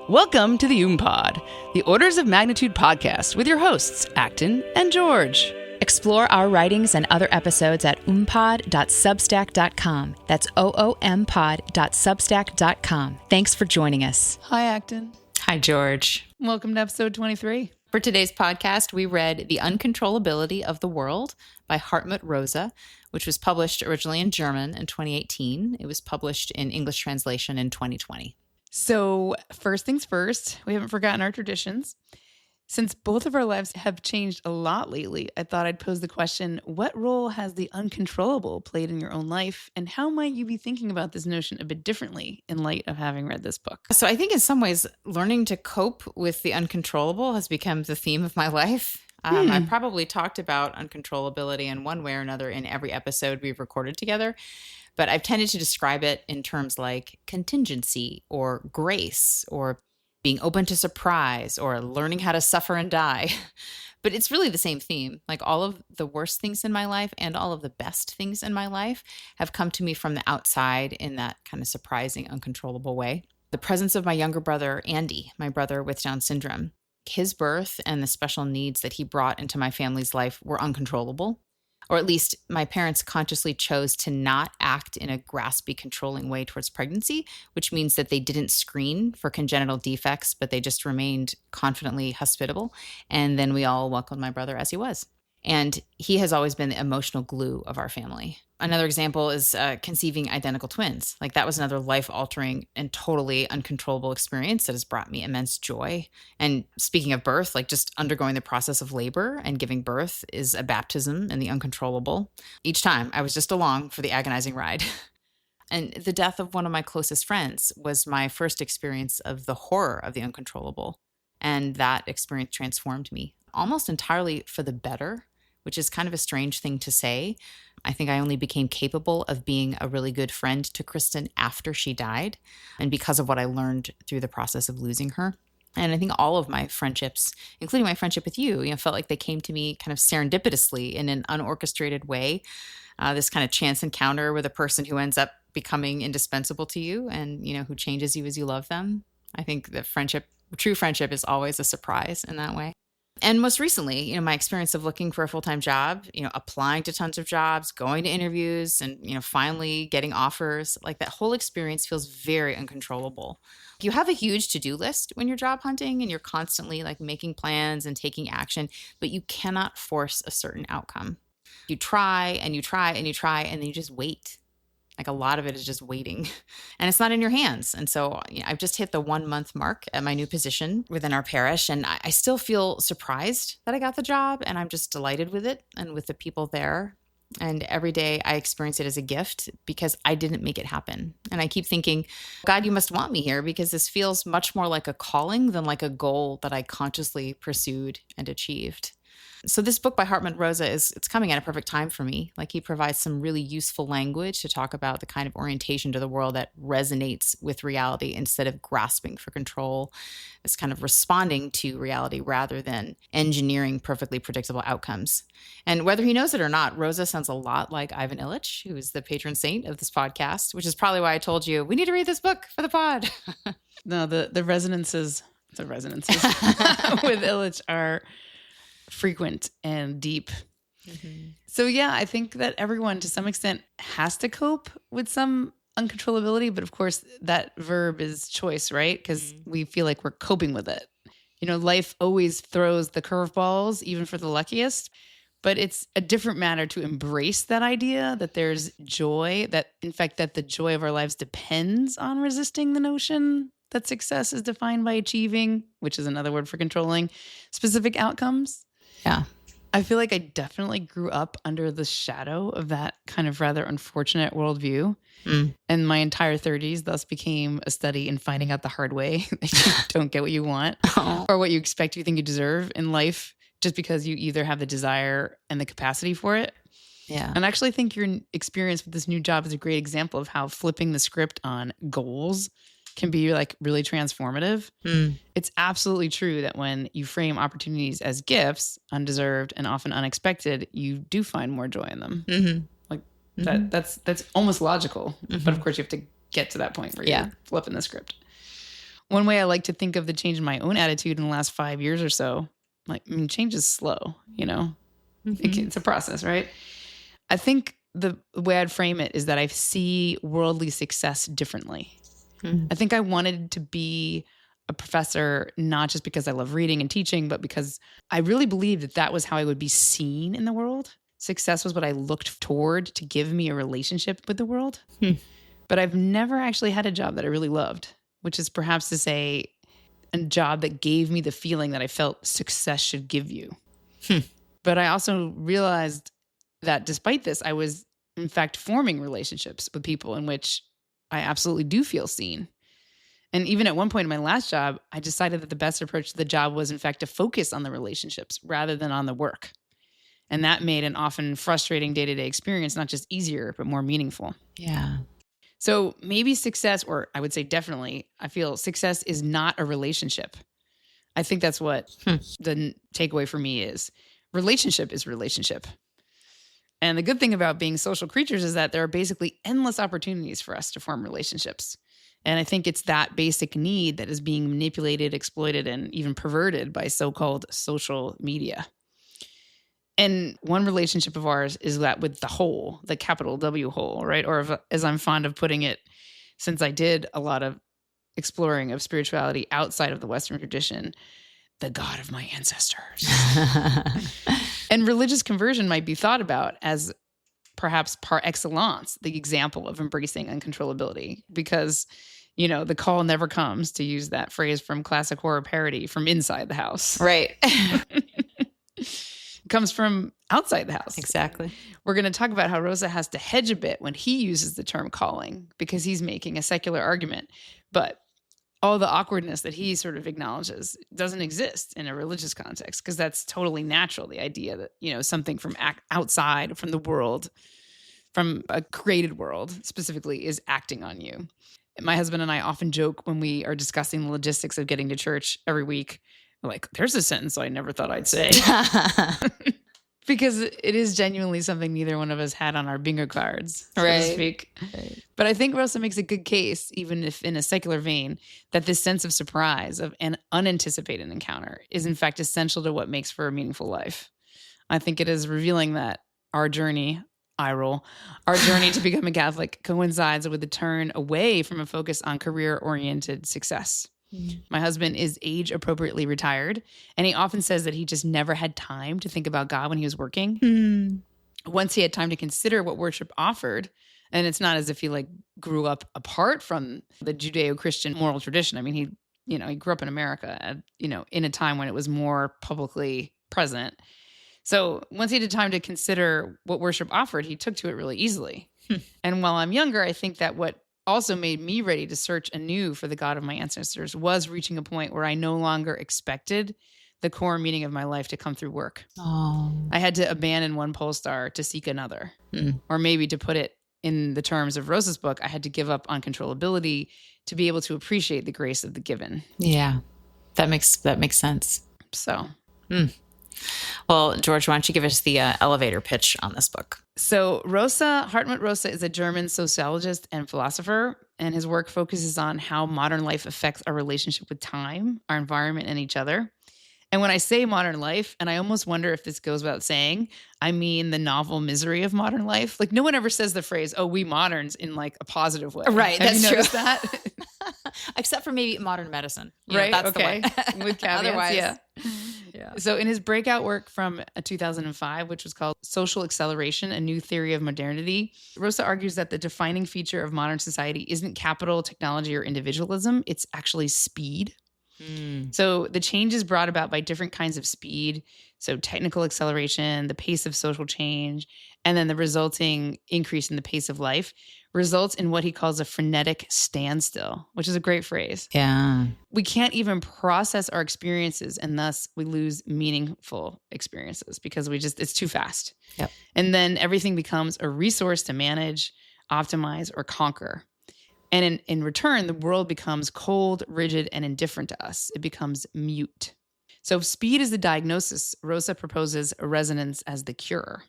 Welcome to the Pod, the Orders of Magnitude podcast with your hosts, Acton and George. Explore our writings and other episodes at oompod.substack.com. That's oompod.substack.com. Thanks for joining us. Hi, Acton. Hi, George. Welcome to episode 23. For today's podcast, we read The Uncontrollability of the World by Hartmut Rosa, which was published originally in German in 2018. It was published in English translation in 2020. So first things first, we haven't forgotten our traditions. Since both of our lives have changed a lot lately, I thought I'd pose the question, what role has the uncontrollable played in your own life? And how might you be thinking about this notion a bit differently in light of having read this book? So I think in some ways, learning to cope with the uncontrollable has become the theme of my life. I probably talked about uncontrollability in one way or another in every episode we've recorded together. But I've tended to describe it in terms like contingency or grace or being open to surprise or learning how to suffer and die. But it's really the same theme. Like all of the worst things in my life and all of the best things in my life have come to me from the outside in that kind of surprising, uncontrollable way. The presence of my younger brother, Andy, my brother with Down syndrome, his birth and the special needs that he brought into my family's life were uncontrollable. Or at least my parents consciously chose to not act in a graspy, controlling way towards pregnancy, which means that they didn't screen for congenital defects, but they just remained confidently hospitable. And then we all welcomed my brother as he was. And he has always been the emotional glue of our family. Another example is conceiving identical twins. Like that was another life-altering and totally uncontrollable experience that has brought me immense joy. And speaking of birth, like just undergoing the process of labor and giving birth is a baptism in the uncontrollable. Each time I was just along for the agonizing ride. And the death of one of my closest friends was my first experience of the horror of the uncontrollable. And that experience transformed me almost entirely for the better, which is kind of a strange thing to say. I think I only became capable of being a really good friend to Kristen after she died, and because of what I learned through the process of losing her. And I think all of my friendships, including my friendship with you, felt like they came to me kind of serendipitously in an unorchestrated way. This kind of chance encounter with a person who ends up becoming indispensable to you and, who changes you as you love them. I think that true friendship is always a surprise in that way. And most recently, my experience of looking for a full-time job, applying to tons of jobs, going to interviews and, finally getting offers, like that whole experience feels very uncontrollable. You have a huge to-do list when you're job hunting and you're constantly like making plans and taking action, but you cannot force a certain outcome. You try and you try and you try, and then you just wait. Like a lot of it is just waiting and it's not in your hands. And so I've just hit the 1 month mark at my new position within our parish. And I still feel surprised that I got the job, and I'm just delighted with it and with the people there. And every day I experience it as a gift because I didn't make it happen. And I keep thinking, God, you must want me here, because this feels much more like a calling than like a goal that I consciously pursued and achieved. So this book by Hartmut Rosa it's coming at a perfect time for me. Like he provides some really useful language to talk about the kind of orientation to the world that resonates with reality instead of grasping for control. It's kind of responding to reality rather than engineering perfectly predictable outcomes. And whether he knows it or not, Rosa sounds a lot like Ivan Illich, who is the patron saint of this podcast, which is probably why I told you we need to read this book for the pod. No, the resonances with Illich are frequent and deep. Mm-hmm. So yeah, I think that everyone to some extent has to cope with some uncontrollability, but of course that verb is choice, right? Because we feel like we're coping with it. Life always throws the curveballs, even for the luckiest, but it's a different matter to embrace that idea that there's joy, that in fact that the joy of our lives depends on resisting the notion that success is defined by achieving, which is another word for controlling, specific outcomes. Yeah. I feel like I definitely grew up under the shadow of that kind of rather unfortunate worldview. And my entire 30s thus became a study in finding out the hard way that you don't get what you want or what you expect you think you deserve in life just because you either have the desire and the capacity for it. Yeah. And I actually think your experience with this new job is a great example of how flipping the script on goals can be like really transformative. It's absolutely true that when you frame opportunities as gifts, undeserved and often unexpected, you do find more joy in them. Like that's almost logical. But of course you have to get to that point where you're flipping the script. one way I like to think of the change in my own attitude in the last 5 years or so, change is slow, it's a process, right? I think the way I'd frame it is that I see worldly success differently. I think I wanted to be a professor, not just because I love reading and teaching, but because I really believed that that was how I would be seen in the world. Success was what I looked toward to give me a relationship with the world. But I've never actually had a job that I really loved, which is perhaps to say a job that gave me the feeling that I felt success should give you. But I also realized that despite this, I was in fact forming relationships with people in which I absolutely do feel seen. And even at one point in my last job, I decided that the best approach to the job was in fact to focus on the relationships rather than on the work. And that made an often frustrating day-to-day experience not just easier, but more meaningful. Yeah. So maybe success, or I would say definitely, I feel success is not a relationship. I think that's what the takeaway for me is. Relationship is relationship. And the good thing about being social creatures is that there are basically endless opportunities for us to form relationships. And I think it's that basic need that is being manipulated, exploited, and even perverted by so-called social media. And one relationship of ours is that with the whole, the capital W whole, right? Or as I'm fond of putting it, since I did a lot of exploring of spirituality outside of the Western tradition, the God of my ancestors. And religious conversion might be thought about as perhaps par excellence, the example of embracing uncontrollability, because, the call never comes, to use that phrase from classic horror parody, from inside the house. Right. It comes from outside the house. Exactly. We're going to talk about how Rosa has to hedge a bit when he uses the term calling, because he's making a secular argument. But all the awkwardness that he sort of acknowledges doesn't exist in a religious context, because that's totally natural. The idea that, something from outside, from the world, from a created world specifically, is acting on you. My husband and I often joke when we are discussing the logistics of getting to church every week, like, there's a sentence I never thought I'd say. Because it is genuinely something neither one of us had on our bingo cards, so to speak. Right. But I think Rosa makes a good case, even if in a secular vein, that this sense of surprise, of an unanticipated encounter, is in fact essential to what makes for a meaningful life. I think it is revealing that our journey, our journey to become a Catholic coincides with a turn away from a focus on career-oriented success. My husband is age appropriately retired, and he often says that he just never had time to think about God when he was working. Once he had time to consider what worship offered, and it's not as if he grew up apart from the Judeo-Christian moral tradition. I mean, he grew up in America, in a time when it was more publicly present. So once he had time to consider what worship offered, he took to it really easily. And while I'm younger, I think that what also made me ready to search anew for the God of my ancestors was reaching a point where I no longer expected the core meaning of my life to come through work. I had to abandon one pole star to seek another. Or maybe, to put it in the terms of Rosa's book, I had to give up on controllability to be able to appreciate the grace of the given. Yeah, that makes sense. So, Well, George, why don't you give us the elevator pitch on this book? So Hartmut Rosa is a German sociologist and philosopher, and his work focuses on how modern life affects our relationship with time, our environment, and each other. And when I say modern life, and I almost wonder if this goes without saying, I mean the novel misery of modern life. No one ever says the phrase, "Oh, we moderns," in a positive way. Right, Have that's you noticed true. That? Except for maybe modern medicine. Right, That's okay. the one. With caveats, Otherwise, yeah. So in his breakout work from 2005, which was called Social Acceleration, A New Theory of Modernity, Rosa argues that the defining feature of modern society isn't capital, technology, or individualism. It's actually speed. So the changes brought about by different kinds of speed, so technical acceleration, the pace of social change, and then the resulting increase in the pace of life, results in what he calls a frenetic standstill, which is a great phrase. Yeah. We can't even process our experiences, and thus we lose meaningful experiences because it's too fast. Yep. And then everything becomes a resource to manage, optimize, or conquer. And in return, the world becomes cold, rigid, and indifferent to us. It becomes mute. So if speed is the diagnosis, Rosa proposes resonance as the cure.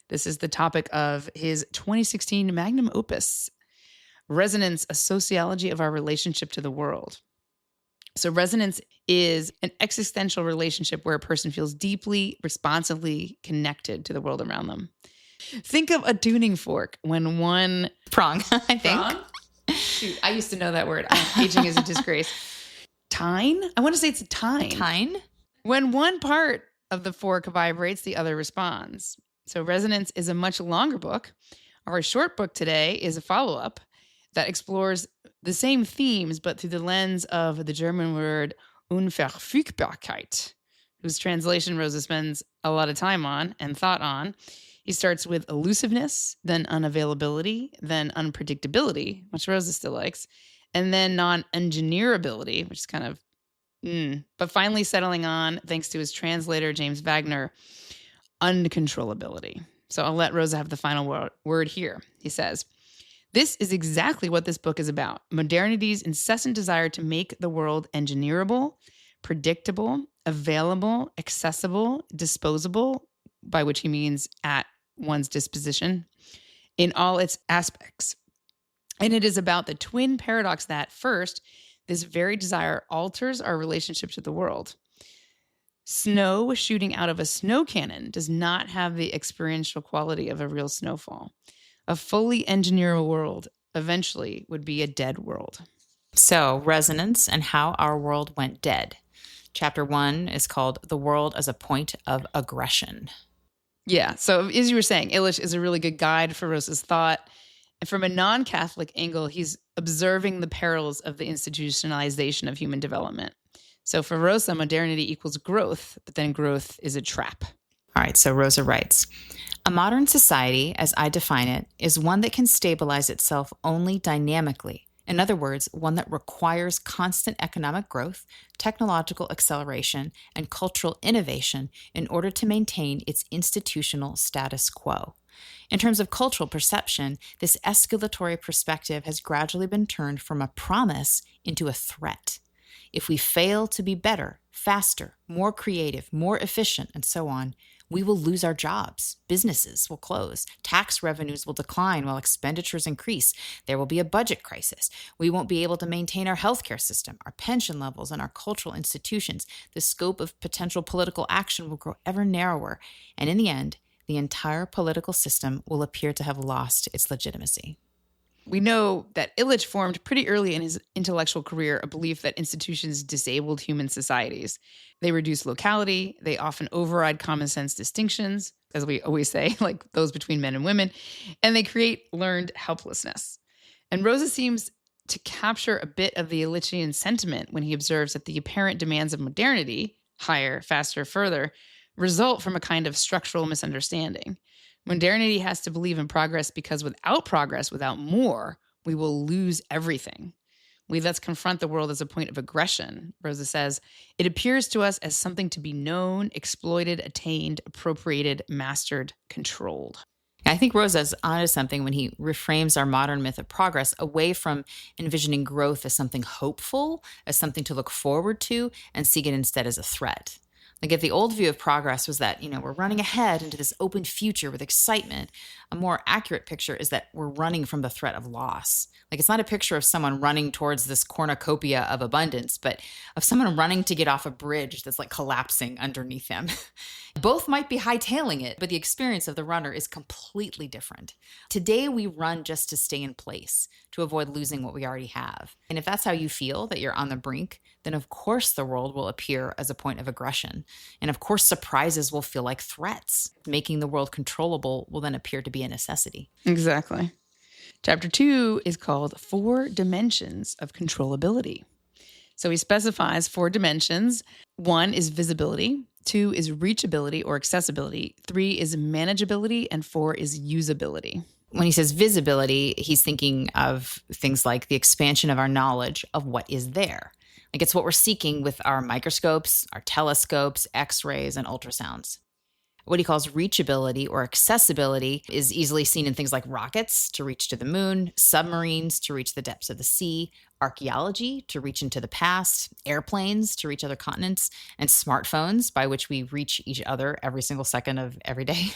This is the topic of his 2016 magnum opus, Resonance, A Sociology of Our Relationship to the World. So resonance is an existential relationship where a person feels deeply, responsively connected to the world around them. Think of a tuning fork when one Prong, I think. prong? Shoot, I used to know that word. Aging is a disgrace. Tine? I want to say it's a tine. Tine? When one part of the fork vibrates, the other responds. So Resonance is a much longer book. Our short book today is a follow-up that explores the same themes, but through the lens of the German word Unverfügbarkeit, whose translation Rosa spends a lot of time on and thought on. He starts with elusiveness, then unavailability, then unpredictability, which Rosa still likes, and then non-engineerability, which is kind of, but finally settling on, thanks to his translator, James Wagner, uncontrollability. So I'll let Rosa have the final word here. He says, this is exactly what this book is about. Modernity's incessant desire to make the world engineerable, predictable, available, accessible, disposable, by which he means at one's disposition, in all its aspects. And it is about the twin paradox that, first, this very desire alters our relationship to the world. Snow shooting out of a snow cannon does not have the experiential quality of a real snowfall. A fully engineerable world eventually would be a dead world. So, resonance and how our world went dead. Chapter 1 is called The World as a Point of Aggression. Yeah. So as you were saying, Illich is a really good guide for Rosa's thought. And from a non-Catholic angle, he's observing the perils of the institutionalization of human development. So for Rosa, modernity equals growth, but then growth is a trap. All right, so Rosa writes, a modern society, as I define it, is one that can stabilize itself only dynamically. In other words, one that requires constant economic growth, technological acceleration, and cultural innovation in order to maintain its institutional status quo. In terms of cultural perception, this escalatory perspective has gradually been turned from a promise into a threat. If we fail to be better, faster, more creative, more efficient, and so on, we will lose our jobs. Businesses will close. Tax revenues will decline while expenditures increase. There will be a budget crisis. We won't be able to maintain our healthcare system, our pension levels, and our cultural institutions. The scope of potential political action will grow ever narrower. And in the end, the entire political system will appear to have lost its legitimacy. We know that Illich formed pretty early in his intellectual career a belief that institutions disabled human societies. They reduce locality, they often override common sense distinctions, as we always say, like those between men and women, and they create learned helplessness. And Rosa seems to capture a bit of the Illichian sentiment when he observes that the apparent demands of modernity, higher, faster, further, result from a kind of structural misunderstanding. Modernity has to believe in progress because without progress, without more, we will lose everything. We thus confront the world as a point of aggression. Rosa says, it appears to us as something to be known, exploited, attained, appropriated, mastered, controlled. I think Rosa's onto something when he reframes our modern myth of progress away from envisioning growth as something hopeful, as something to look forward to, and seeing it instead as a threat. Like if the old view of progress was that, we're running ahead into this open future with excitement, a more accurate picture is that we're running from the threat of loss. Like it's not a picture of someone running towards this cornucopia of abundance, but of someone running to get off a bridge that's like collapsing underneath them. Both might be hightailing it, but the experience of the runner is completely different. Today, we run just to stay in place, to avoid losing what we already have. And if that's how you feel, that you're on the brink, then of course the world will appear as a point of aggression. And of course, surprises will feel like threats. Making the world controllable will then appear to be a necessity. Exactly. Chapter 2 is called 4 Dimensions of Controllability. So he specifies 4 dimensions. 1 is visibility. 2 is reachability or accessibility. 3 is manageability. And 4 is usability. When he says visibility, he's thinking of things like the expansion of our knowledge of what is there. Like it's what we're seeking with our microscopes, our telescopes, x-rays, and ultrasounds. What he calls reachability or accessibility is easily seen in things like rockets to reach to the moon, submarines to reach the depths of the sea, archaeology to reach into the past, airplanes to reach other continents, and smartphones by which we reach each other every single second of every day.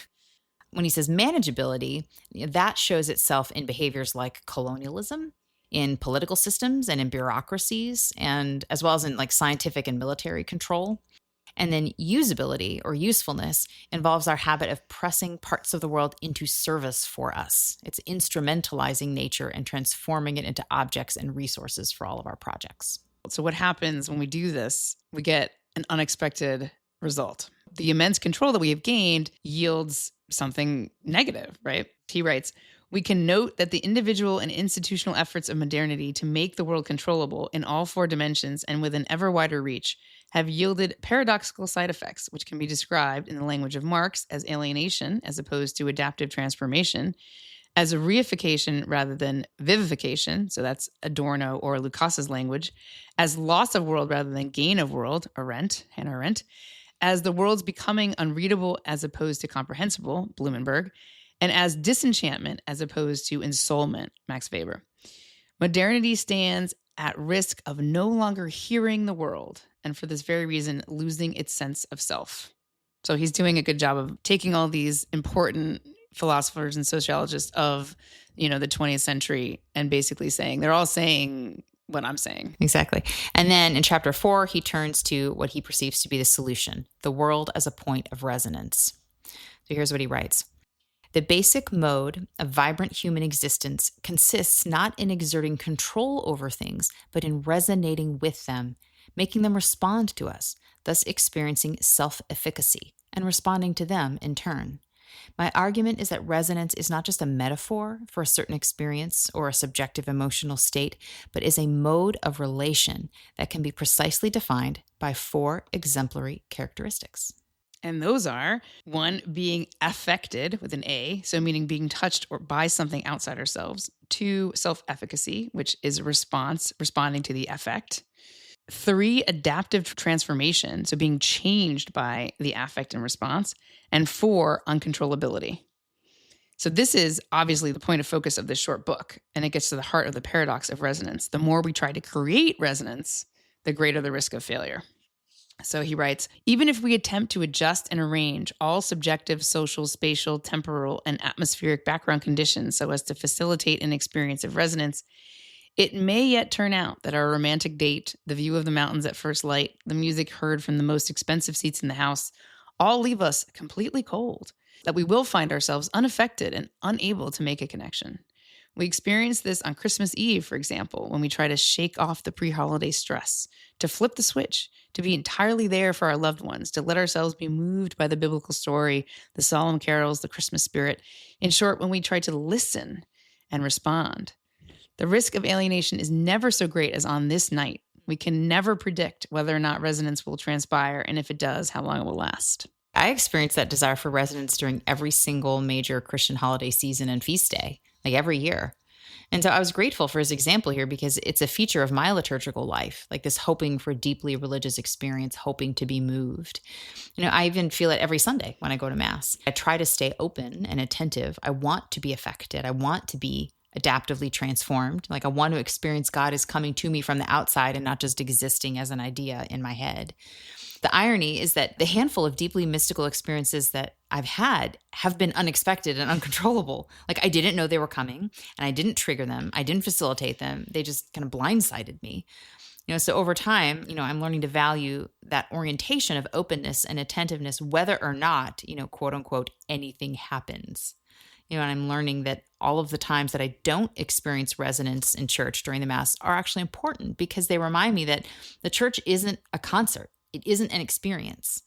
When he says manageability, that shows itself in behaviors like colonialism, in political systems and in bureaucracies, and as well as in like scientific and military control. And then usability or usefulness involves our habit of pressing parts of the world into service for us. It's instrumentalizing nature and transforming it into objects and resources for all of our projects. So what happens when we do this? We get an unexpected result. The immense control that we have gained yields something negative, right? He writes, we can note that the individual and institutional efforts of modernity to make the world controllable in all four dimensions and with an ever wider reach have yielded paradoxical side effects, which can be described in the language of Marx as alienation as opposed to adaptive transformation, as a reification rather than vivification, so that's Adorno or Lucas's language, as loss of world rather than gain of world, Arendt, Hannah Arendt, as the world's becoming unreadable as opposed to comprehensible, Blumenberg, and as disenchantment as opposed to ensoulment, Max Weber. Modernity stands at risk of no longer hearing the world, and for this very reason, losing its sense of self. So he's doing a good job of taking all these important philosophers and sociologists of, the 20th century and basically saying, they're all saying what I'm saying. Exactly. And then in chapter 4, he turns to what he perceives to be the solution, the world as a point of resonance. So here's what he writes. The basic mode of vibrant human existence consists not in exerting control over things, but in resonating with them, making them respond to us, thus experiencing self-efficacy and responding to them in turn. My argument is that resonance is not just a metaphor for a certain experience or a subjective emotional state, but is a mode of relation that can be precisely defined by 4 exemplary characteristics. And those are 1, being affected with an A, so meaning being touched or by something outside ourselves. 2, self-efficacy, which is a response, responding to the affect. 3, adaptive transformation, so being changed by the affect and response. And 4, uncontrollability. So this is obviously the point of focus of this short book, and it gets to the heart of the paradox of resonance. The more we try to create resonance, the greater the risk of failure. So he writes, even if we attempt to adjust and arrange all subjective, social, spatial, temporal, and atmospheric background conditions so as to facilitate an experience of resonance, it may yet turn out that our romantic date, the view of the mountains at first light, the music heard from the most expensive seats in the house, all leave us completely cold, that we will find ourselves unaffected and unable to make a connection. We experience this on Christmas Eve, for example, when we try to shake off the pre-holiday stress, to flip the switch, to be entirely there for our loved ones, to let ourselves be moved by the biblical story, the solemn carols, the Christmas spirit. In short, when we try to listen and respond. The risk of alienation is never so great as on this night. We can never predict whether or not resonance will transpire, and if it does, how long it will last. I experience that desire for resonance during every single major Christian holiday season and feast day, like every year. And so I was grateful for his example here because it's a feature of my liturgical life, like this hoping for deeply religious experience, hoping to be moved. I even feel it every Sunday when I go to Mass. I try to stay open and attentive. I want to be affected. I want to be adaptively transformed. Like I want to experience God as coming to me from the outside and not just existing as an idea in my head. The irony is that the handful of deeply mystical experiences that I've had have been unexpected and uncontrollable. Like I didn't know they were coming and I didn't trigger them. I didn't facilitate them. They just kind of blindsided me. So over time, I'm learning to value that orientation of openness and attentiveness, whether or not, quote unquote, anything happens. And I'm learning that all of the times that I don't experience resonance in church during the Mass are actually important because they remind me that the church isn't a concert. It isn't an experience.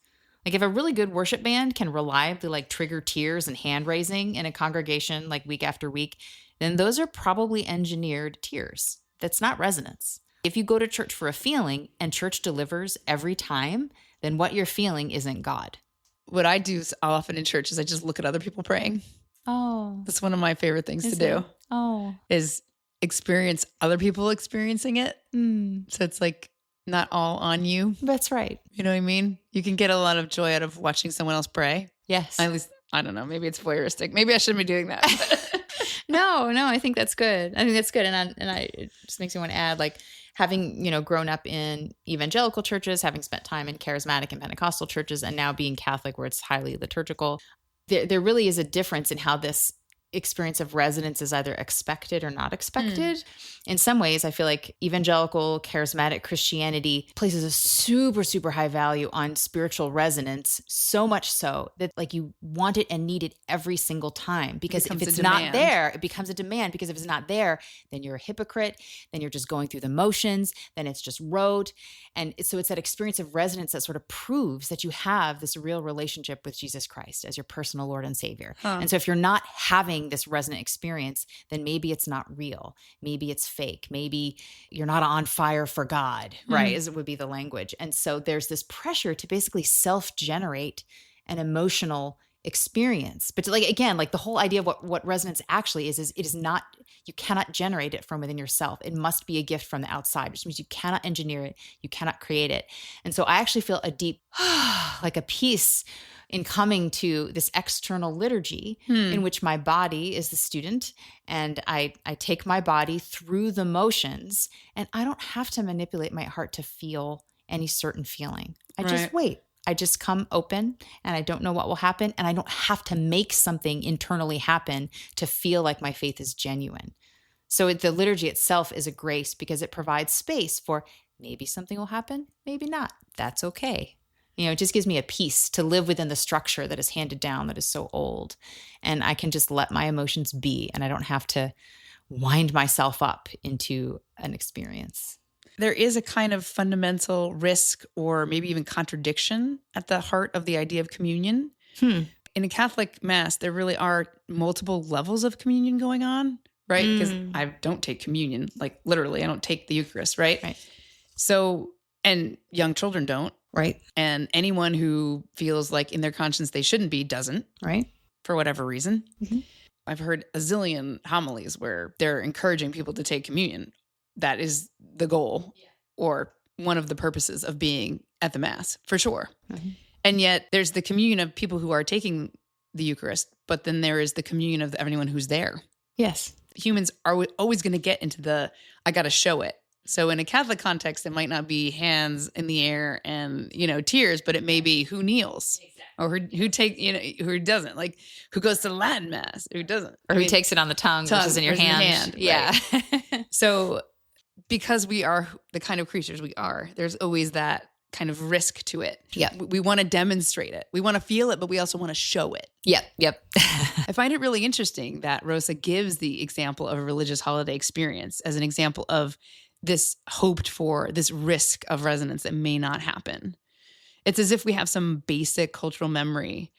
Like if a really good worship band can reliably trigger tears and hand raising in a congregation week after week, then those are probably engineered tears. That's not resonance. If you go to church for a feeling and church delivers every time, then what you're feeling isn't God. What I do often in church is I just look at other people praying. Oh. That's one of my favorite things to do. Oh. Is experience other people experiencing it. So it's not all on you. That's right. You know what I mean? You can get a lot of joy out of watching someone else pray. Yes. At least, I don't know. Maybe it's voyeuristic. Maybe I shouldn't be doing that. No, I think that's good. And it just makes me want to add, having, grown up in evangelical churches, having spent time in charismatic and Pentecostal churches, and now being Catholic where it's highly liturgical, there really is a difference in how this experience of resonance is either expected or not expected. In some ways, I feel like evangelical, charismatic Christianity places a super, super high value on spiritual resonance, so much so that like you want it and need it every single time. Because if it's not there, it becomes a demand. Because if it's not there, then you're a hypocrite. Then you're just going through the motions. Then it's just rote. And so it's that experience of resonance that sort of proves that you have this real relationship with Jesus Christ as your personal Lord and Savior. And so if you're not having this resonant experience, then maybe it's not real. Maybe it's fake. Maybe you're not on fire for God, right? As it would be the language. And so there's this pressure to basically self-generate an emotional experience. But like, again, like the whole idea of what resonance actually is it is not, you cannot generate it from within yourself. It must be a gift from the outside, which means you cannot engineer it. You cannot create it. And so I actually feel a deep, like a peace in coming to this external liturgy in which my body is the student and I take my body through the motions and I don't have to manipulate my heart to feel any certain feeling. I just wait. I just come open and I don't know what will happen. And I don't have to make something internally happen to feel like my faith is genuine. So the liturgy itself is a grace because it provides space for maybe something will happen, maybe not. That's okay. It just gives me a peace to live within the structure that is handed down that is so old. And I can just let my emotions be and I don't have to wind myself up into an experience. There is a kind of fundamental risk or maybe even contradiction at the heart of the idea of communion. In a Catholic Mass, there really are multiple levels of communion going on, right? Because I don't take communion, like literally, I don't take the Eucharist, right? So, and young children don't. Right. And anyone who feels like in their conscience they shouldn't be doesn't. Right. For whatever reason. I've heard a zillion homilies where they're encouraging people to take communion. That is the goal or one of the purposes of being at the Mass, for sure. And yet there's the communion of people who are taking the Eucharist, but then there is the communion of everyone who's there. Yes. Humans are always going to get into the, I got to show it. So in a Catholic context, it might not be hands in the air and, tears, but it may be who kneels or who doesn't, like who goes to the Latin Mass, who doesn't. Or who takes it on the tongue versus in your hand. Yeah. Right. So because we are the kind of creatures we are, there's always that kind of risk to it. Yeah. We want to demonstrate it. We want to feel it, but we also want to show it. Yep. I find it really interesting that Rosa gives the example of a religious holiday experience as an example of this hoped for, this risk of resonance that may not happen. It's as if we have some basic cultural memory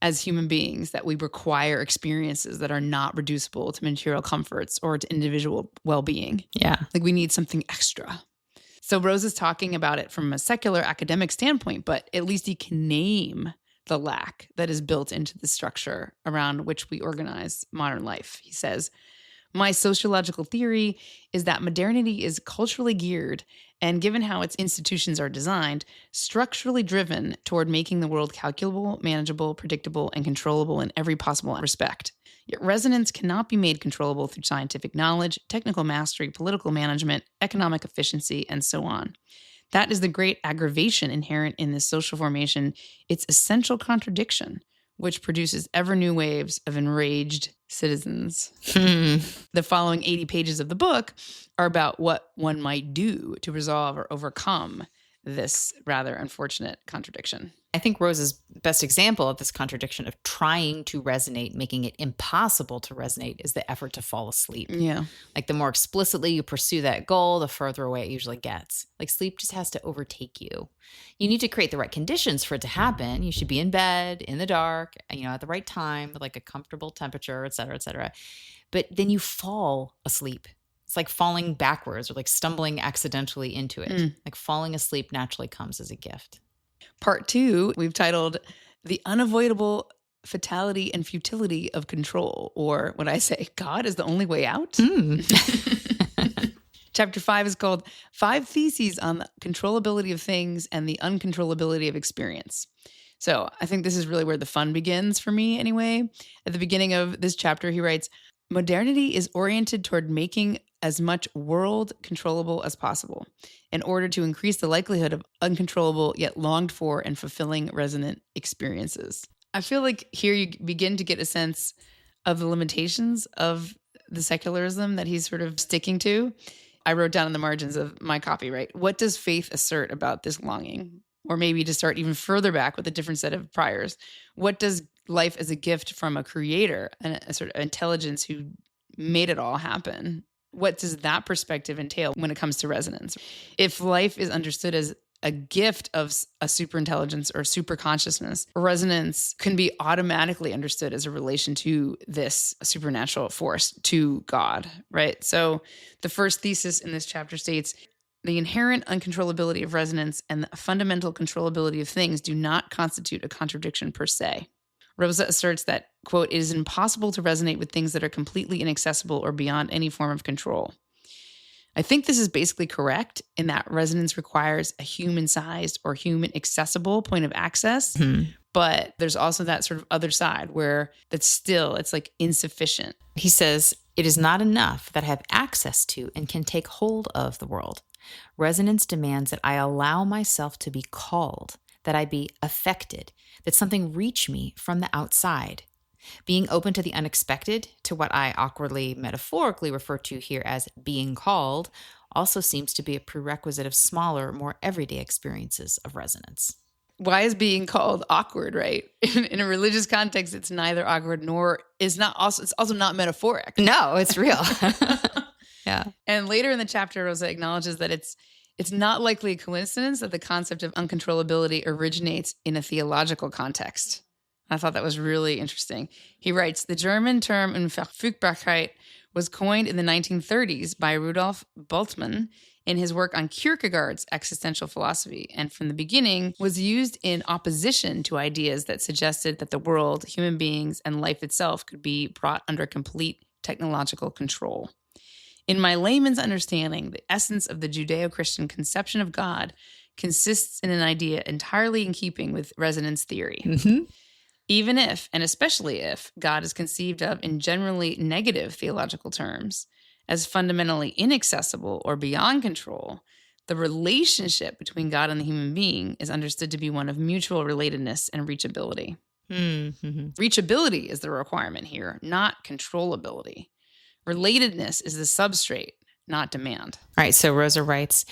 as human beings that we require experiences that are not reducible to material comforts or to individual well-being. Yeah. Like we need something extra. So Rose is talking about it from a secular academic standpoint, but at least he can name the lack that is built into the structure around which we organize modern life. He says, my sociological theory is that modernity is culturally geared and, given how its institutions are designed, structurally driven toward making the world calculable, manageable, predictable, and controllable in every possible respect. Yet resonance cannot be made controllable through scientific knowledge, technical mastery, political management, economic efficiency, and so on. That is the great aggravation inherent in this social formation, its essential contradiction, which produces ever new waves of enraged citizens. The following 80 pages of the book are about what one might do to resolve or overcome this rather unfortunate contradiction. I think Rose's best example of this contradiction of trying to resonate, making it impossible to resonate, is the effort to fall asleep. Yeah. Like the more explicitly you pursue that goal, the further away it usually gets. Like sleep just has to overtake you. You need to create the right conditions for it to happen. You should be in bed, in the dark, at the right time, with like a comfortable temperature, et cetera, et cetera. But then you fall asleep. It's like falling backwards or like stumbling accidentally into it. Like falling asleep naturally comes as a gift. Part 2, we've titled The Unavoidable Fatality and Futility of Control, or when I say God is the only way out. Chapter 5 is called 5 Theses on the Controllability of Things and the Uncontrollability of Experience. So I think this is really where the fun begins for me anyway. At the beginning of this chapter, he writes, modernity is oriented toward making as much world controllable as possible in order to increase the likelihood of uncontrollable yet longed for and fulfilling resonant experiences. I feel like here you begin to get a sense of the limitations of the secularism that he's sort of sticking to. I wrote down in the margins of my copy, right? What does faith assert about this longing? Or maybe to start even further back with a different set of priors. What does life as a gift from a creator and a sort of intelligence who made it all happen? What does that perspective entail when it comes to resonance? If life is understood as a gift of a superintelligence or super consciousness, resonance can be automatically understood as a relation to this supernatural force, to God, right? So the first thesis in this chapter states, the inherent uncontrollability of resonance and the fundamental controllability of things do not constitute a contradiction per se. Rosa asserts that, quote, it is impossible to resonate with things that are completely inaccessible or beyond any form of control. I think this is basically correct in that resonance requires a human-sized or human-accessible point of access, but there's also that sort of other side where it's like insufficient. He says, it is not enough that I have access to and can take hold of the world. Resonance demands that I allow myself to be called, that I be affected, that something reach me from the outside. Being open to the unexpected, to what I awkwardly metaphorically refer to here as being called, also seems to be a prerequisite of smaller, more everyday experiences of resonance. Why is being called awkward, right? In a religious context, it's neither awkward nor it's also not metaphoric. No, it's real. Yeah. And later in the chapter, Rosa acknowledges that it's not likely a coincidence that the concept of uncontrollability originates in a theological context. I thought that was really interesting. He writes, the German term Unverfügbarkeit was coined in the 1930s by Rudolf Bultmann in his work on Kierkegaard's existential philosophy, and from the beginning was used in opposition to ideas that suggested that the world, human beings, and life itself could be brought under complete technological control. In my layman's understanding, the essence of the Judeo-Christian conception of God consists in an idea entirely in keeping with resonance theory. Mm-hmm. Even if, and especially if, God is conceived of in generally negative theological terms, as fundamentally inaccessible or beyond control, the relationship between God and the human being is understood to be one of mutual relatedness and reachability. Mm-hmm. Reachability is the requirement here, not controllability. Relatedness is the substrate, not demand. All right, so Rosa writes,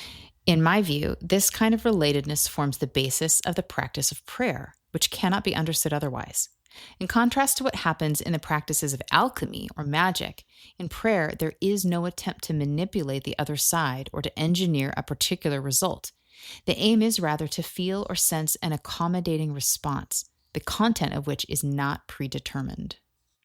in my view, this kind of relatedness forms the basis of the practice of prayer, which cannot be understood otherwise. In contrast to what happens in the practices of alchemy or magic, in prayer there is no attempt to manipulate the other side or to engineer a particular result. The aim is rather to feel or sense an accommodating response, the content of which is not predetermined.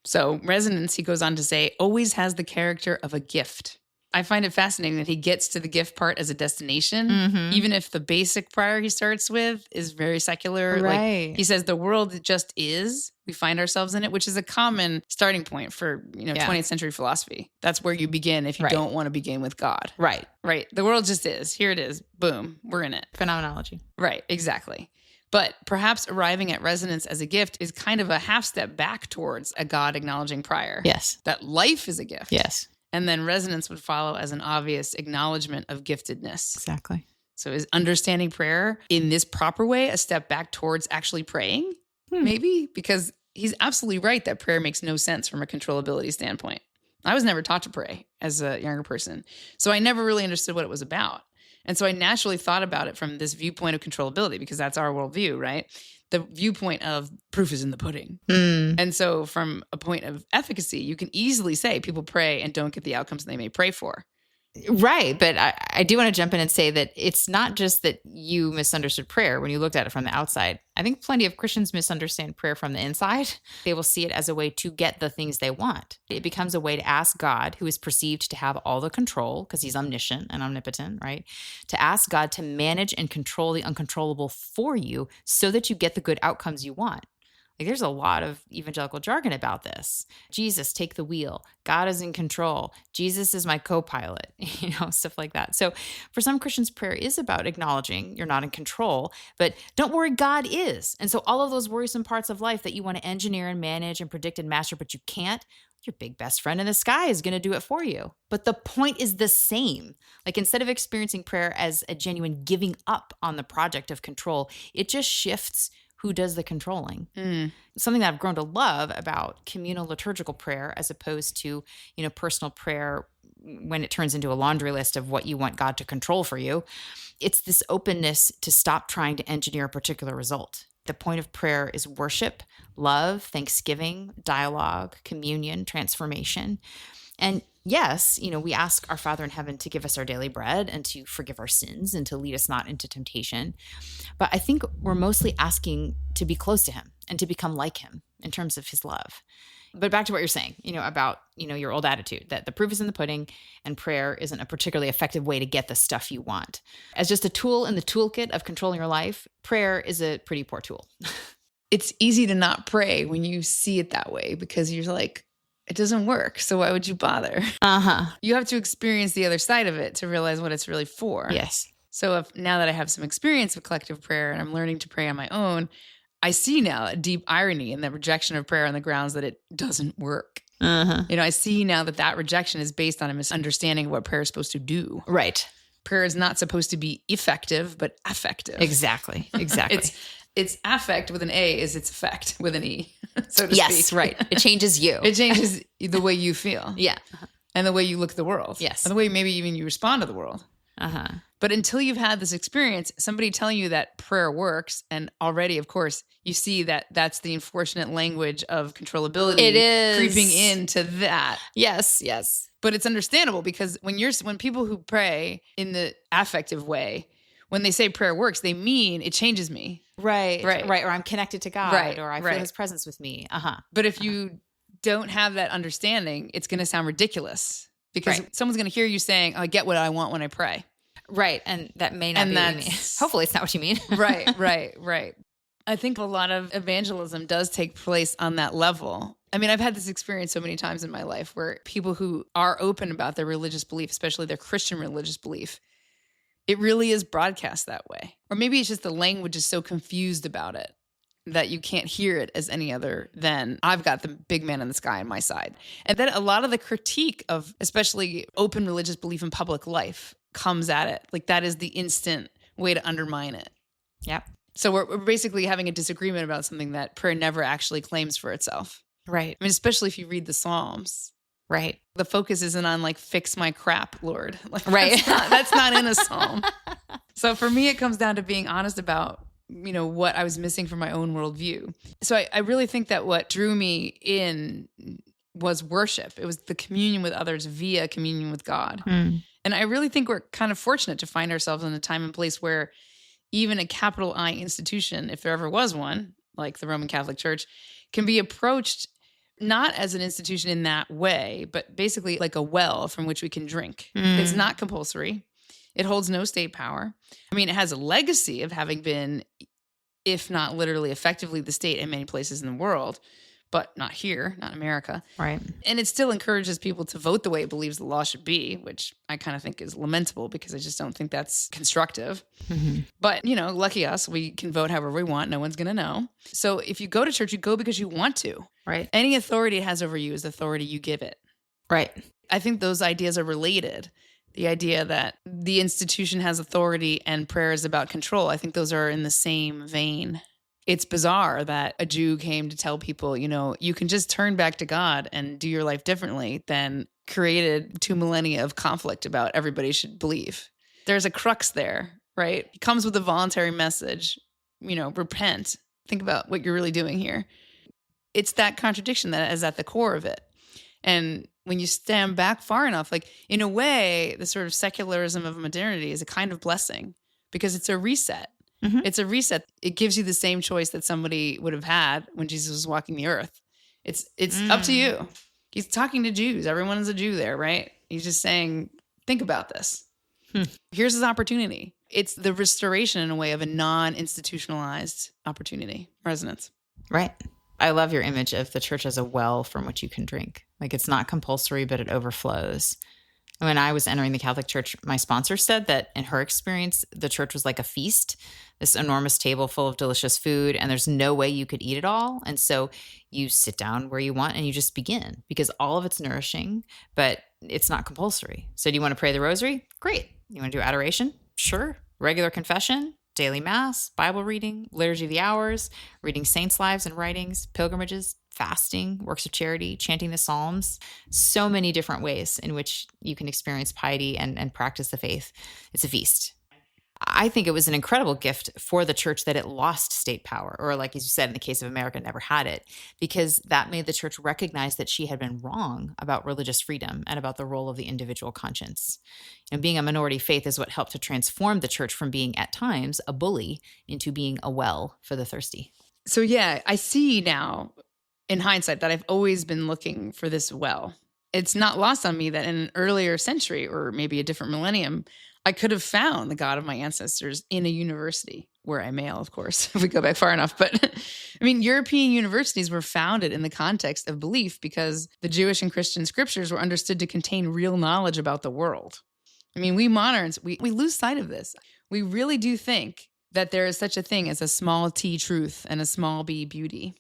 So resonance, he goes on to say, always has the character of a gift. I find it fascinating that he gets to the gift part as a destination, even if the basic prior he starts with is very secular. Right. Like he says, the world just is. We find ourselves in it, which is a common starting point for 20th century philosophy. That's where you begin if you don't want to begin with God. Right. Right. The world just is. Here it is. Boom. We're in it. Phenomenology. Right. Exactly. But perhaps arriving at resonance as a gift is kind of a half step back towards a God acknowledging prior. Yes. That life is a gift. Yes. And then resonance would follow as an obvious acknowledgement of giftedness. Exactly. So is understanding prayer in this proper way a step back towards actually praying? Maybe? Because he's absolutely right that prayer makes no sense from a controllability standpoint. I was never taught to pray as a younger person. So I never really understood what it was about. And so I naturally thought about it from this viewpoint of controllability because that's our worldview, right? The viewpoint of proof is in the pudding. And so from a point of efficacy, you can easily say people pray and don't get the outcomes they may pray for. Right. But I do want to jump in and say that it's not just that you misunderstood prayer when you looked at it from the outside. I think plenty of Christians misunderstand prayer from the inside. They will see it as a way to get the things they want. It becomes a way to ask God, who is perceived to have all the control because he's omniscient and omnipotent, right? To ask God to manage and control the uncontrollable for you so that you get the good outcomes you want. Like there's a lot of evangelical jargon about this. Jesus, take the wheel. God is in control. Jesus is my co-pilot, stuff like that. So for some Christians, prayer is about acknowledging you're not in control, but don't worry, God is. And so all of those worrisome parts of life that you want to engineer and manage and predict and master, but you can't, your big best friend in the sky is going to do it for you. But the point is the same. Like instead of experiencing prayer as a genuine giving up on the project of control, it just shifts who does the controlling. Something that I've grown to love about communal liturgical prayer as opposed to, personal prayer when it turns into a laundry list of what you want God to control for you. It's this openness to stop trying to engineer a particular result. The point of prayer is worship, love, thanksgiving, dialogue, communion, transformation. And yes, we ask our Father in heaven to give us our daily bread and to forgive our sins and to lead us not into temptation. But I think we're mostly asking to be close to him and to become like him in terms of his love. But back to what you're saying, about, your old attitude that the proof is in the pudding and prayer isn't a particularly effective way to get the stuff you want. As just a tool in the toolkit of controlling your life, prayer is a pretty poor tool. It's easy to not pray when you see it that way because you're like, it doesn't work. So why would you bother? You have to experience the other side of it to realize what it's really for. Yes. So now that I have some experience with collective prayer and I'm learning to pray on my own, I see now a deep irony in the rejection of prayer on the grounds that it doesn't work. I see now that rejection is based on a misunderstanding of what prayer is supposed to do. Right. Prayer is not supposed to be effective, but affective. Exactly. It's affect with an A is its effect with an E, so to speak. Yes, right. It changes you. It changes the way you feel. Yeah. And the way you look at the world. Yes. And the way maybe even you respond to the world. But until you've had this experience, somebody telling you that prayer works, and already, of course, you see that that's the unfortunate language of controllability. It is creeping into that. Yes. But it's understandable because when people who pray in the affective way, when they say prayer works, they mean it changes me. Right. Or I'm connected to God, or I feel his presence with me. But if you don't have that understanding, it's going to sound ridiculous because someone's going to hear you saying, oh, I get what I want when I pray. Right. And that may not be what you mean. Hopefully it's not what you mean. Right. I think a lot of evangelism does take place on that level. I mean, I've had this experience so many times in my life where people who are open about their religious belief, especially their Christian religious belief, it really is broadcast that way. Or maybe it's just the language is so confused about it that you can't hear it as any other than I've got the big man in the sky on my side. And then a lot of the critique of especially open religious belief in public life comes at it. Like that is the instant way to undermine it. Yep. So we're basically having a disagreement about something that prayer never actually claims for itself. Right. I mean, especially if you read the Psalms. Right. The focus isn't on like, fix my crap, Lord. Like, right. That's not in a Psalm. So for me, it comes down to being honest about, what I was missing from my own worldview. So I really think that what drew me in was worship. It was the communion with others via communion with God. And I really think we're kind of fortunate to find ourselves in a time and place where even a capital I institution, if there ever was one, like the Roman Catholic Church, can be approached not as an institution in that way, but basically like a well from which we can drink. It's not compulsory. It holds no state power. I mean, it has a legacy of having been, if not literally effectively, the state in many places in the world, but not here, not in America. Right. And it still encourages people to vote the way it believes the law should be, which I kind of think is lamentable because I just don't think that's constructive. But, lucky us, we can vote however we want. No one's going to know. So if you go to church, you go because you want to. Right. Any authority it has over you is the authority you give it. Right. I think those ideas are related. The idea that the institution has authority and prayer is about control. I think those are in the same vein. It's bizarre that a Jew came to tell people, you can just turn back to God and do your life differently than created 2 millennia of conflict about everybody should believe. There's a crux there, right? It comes with a voluntary message, repent. Think about what you're really doing here. It's that contradiction that is at the core of it. And when you stand back far enough, like in a way, the sort of secularism of modernity is a kind of blessing because it's a reset. It's a reset. It gives you the same choice that somebody would have had when Jesus was walking the earth. It's up to you. He's talking to Jews. Everyone is a Jew there, right? He's just saying, think about this. Here's his opportunity. It's the restoration in a way of a non-institutionalized opportunity, resonance. Right. I love your image of the church as a well from which you can drink. Like it's not compulsory, but it overflows. When I was entering the Catholic Church, my sponsor said that in her experience, the church was like a feast, this enormous table full of delicious food, and there's no way you could eat it all. And so you sit down where you want and you just begin because all of it's nourishing, but it's not compulsory. So do you want to pray the rosary? Great. You want to do adoration? Sure. Regular confession? daily mass, Bible reading, liturgy of the hours, reading saints' lives and writings, pilgrimages, fasting, works of charity, chanting the Psalms. So many different ways in which you can experience piety and practice the faith. It's a feast. I think it was an incredible gift for the church that it lost state power, or like as you said, in the case of America, never had it, because that made the church recognize that she had been wrong about religious freedom and about the role of the individual conscience. And being a minority faith is what helped to transform the church from being, at times, a bully into being a well for the thirsty. So yeah, I see now in hindsight that I've always been looking for this well. It's not lost on me that in an earlier century or maybe a different millennium, I could have found the God of my ancestors in a university, where I'm male, of course, if we go back far enough. But I mean, European universities were founded in the context of belief because the Jewish and Christian scriptures were understood to contain real knowledge about the world. I mean, we moderns, we lose sight of this. We really do think that there is such a thing as a small t truth and a small b beauty.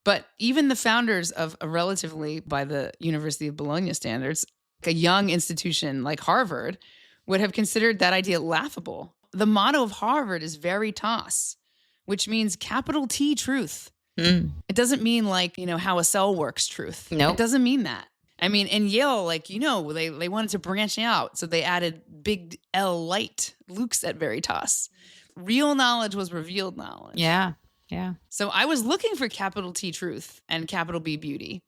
But even the founders of a relatively, by the University of Bologna standards, a young institution like Harvard, would have considered that idea laughable. The motto of Harvard is veritas, which means capital T truth. It doesn't mean like, how a cell works truth. No. It doesn't mean that. I mean, in Yale, they wanted to branch out. So they added big L light, Luke's at veritas. Real knowledge was revealed knowledge. Yeah. So I was looking for capital T truth and capital B beauty.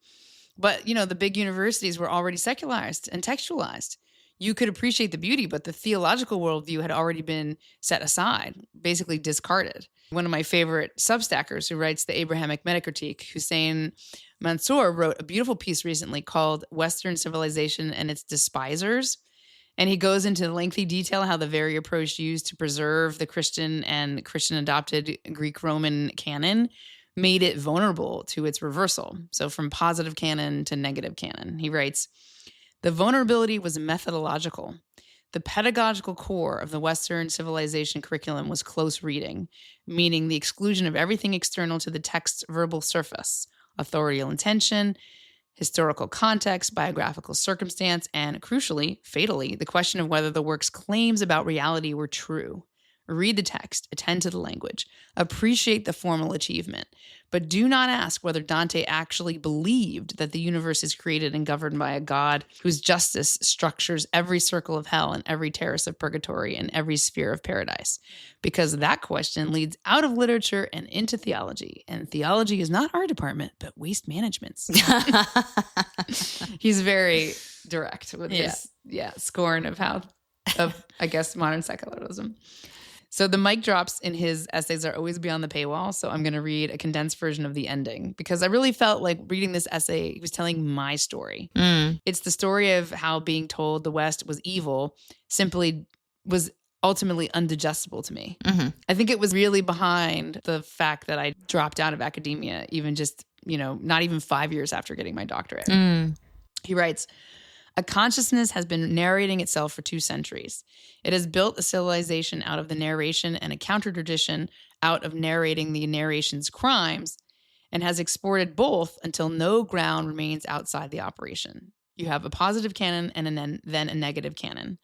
But, the big universities were already secularized and textualized. You could appreciate the beauty, but the theological worldview had already been set aside, basically discarded. One of my favorite Substackers who writes the Abrahamic Metacritique, Hussein Mansour, wrote a beautiful piece recently called Western Civilization and Its Despisers. And he goes into lengthy detail how the very approach used to preserve the Christian and Christian-adopted Greek-Roman canon made it vulnerable to its reversal. So from positive canon to negative canon. He writes, the vulnerability was methodological. The pedagogical core of the Western civilization curriculum was close reading, meaning the exclusion of everything external to the text's verbal surface, authorial intention, historical context, biographical circumstance, and crucially, fatally, the question of whether the work's claims about reality were true. Read the text, attend to the language, appreciate the formal achievement, but do not ask whether Dante actually believed that the universe is created and governed by a God whose justice structures every circle of hell and every terrace of purgatory and every sphere of paradise, because that question leads out of literature and into theology, and theology is not our department, but waste management's. He's very direct with his scorn of I guess, modern secularism. So the mic drops in his essays are always beyond the paywall. So I'm going to read a condensed version of the ending because I really felt like reading this essay, he was telling my story. It's the story of how being told the West was evil simply was ultimately undigestible to me. I think it was really behind the fact that I dropped out of academia, even just, not even 5 years after getting my doctorate. He writes, a consciousness has been narrating itself for 2 centuries. It has built a civilization out of the narration and a counter-tradition out of narrating the narration's crimes, and has exported both until no ground remains outside the operation. You have a positive canon and then a negative canon.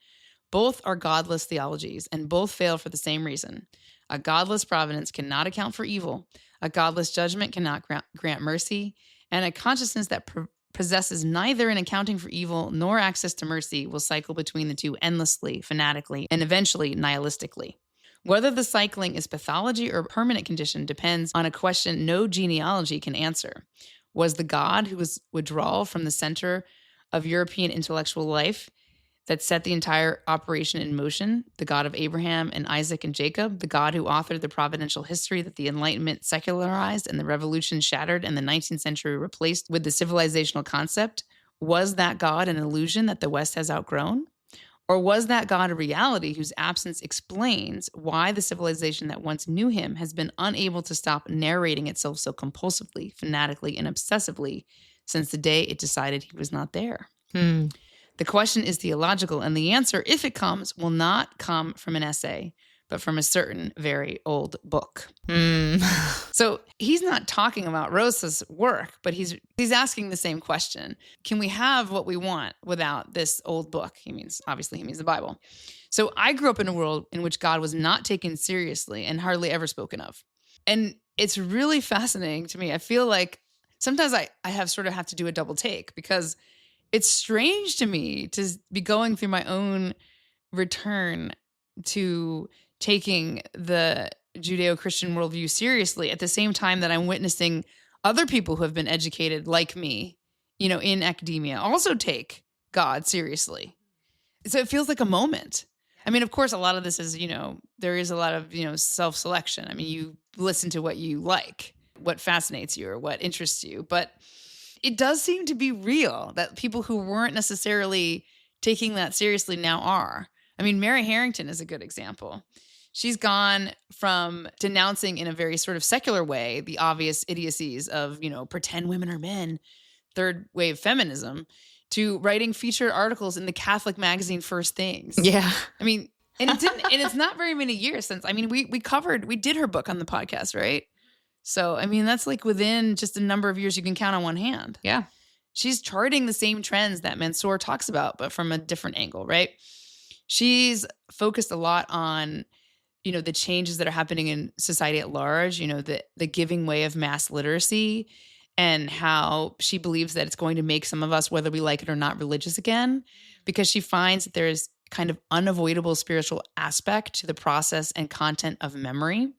Both are godless theologies, and both fail for the same reason. A godless providence cannot account for evil. A godless judgment cannot grant mercy. And a consciousness that possesses neither an accounting for evil nor access to mercy will cycle between the two endlessly, fanatically, and eventually nihilistically. Whether the cycling is pathology or a permanent condition depends on a question no genealogy can answer. Was the God who was withdrawal from the center of European intellectual life that set the entire operation in motion, the God of Abraham and Isaac and Jacob, the God who authored the providential history that the Enlightenment secularized and the Revolution shattered and the 19th century replaced with the civilizational concept? Was that God an illusion that the West has outgrown? Or was that God a reality whose absence explains why the civilization that once knew him has been unable to stop narrating itself so compulsively, fanatically, and obsessively since the day it decided he was not there? The question is theological, and the answer, if it comes, will not come from an essay, but from a certain very old book. So he's not talking about Rosa's work, but he's asking the same question. Can we have what we want without this old book? He means the Bible. So I grew up in a world in which God was not taken seriously and hardly ever spoken of. And it's really fascinating to me. I feel like sometimes I have to do a double take, because it's strange to me to be going through my own return to taking the Judeo-Christian worldview seriously at the same time that I'm witnessing other people who have been educated like me, in academia, also take God seriously. So it feels like a moment. I mean, of course, a lot of this is, there is a lot of, self-selection. I mean, you listen to what you like, what fascinates you or what interests you. But it does seem to be real that people who weren't necessarily taking that seriously now are. I mean, Mary Harrington is a good example. She's gone from denouncing in a very sort of secular way the obvious idiocies of, pretend women are men, third wave feminism, to writing featured articles in the Catholic magazine First Things. Yeah. I mean, and it's not very many years since, I mean, we did her book on the podcast, right? So, I mean, that's like within just a number of years you can count on one hand. Yeah. She's charting the same trends that Mansour talks about, but from a different angle, right? She's focused a lot on, the changes that are happening in society at large, the giving way of mass literacy, and how she believes that it's going to make some of us, whether we like it or not, religious again, because she finds that there's kind of unavoidable spiritual aspect to the process and content of memory.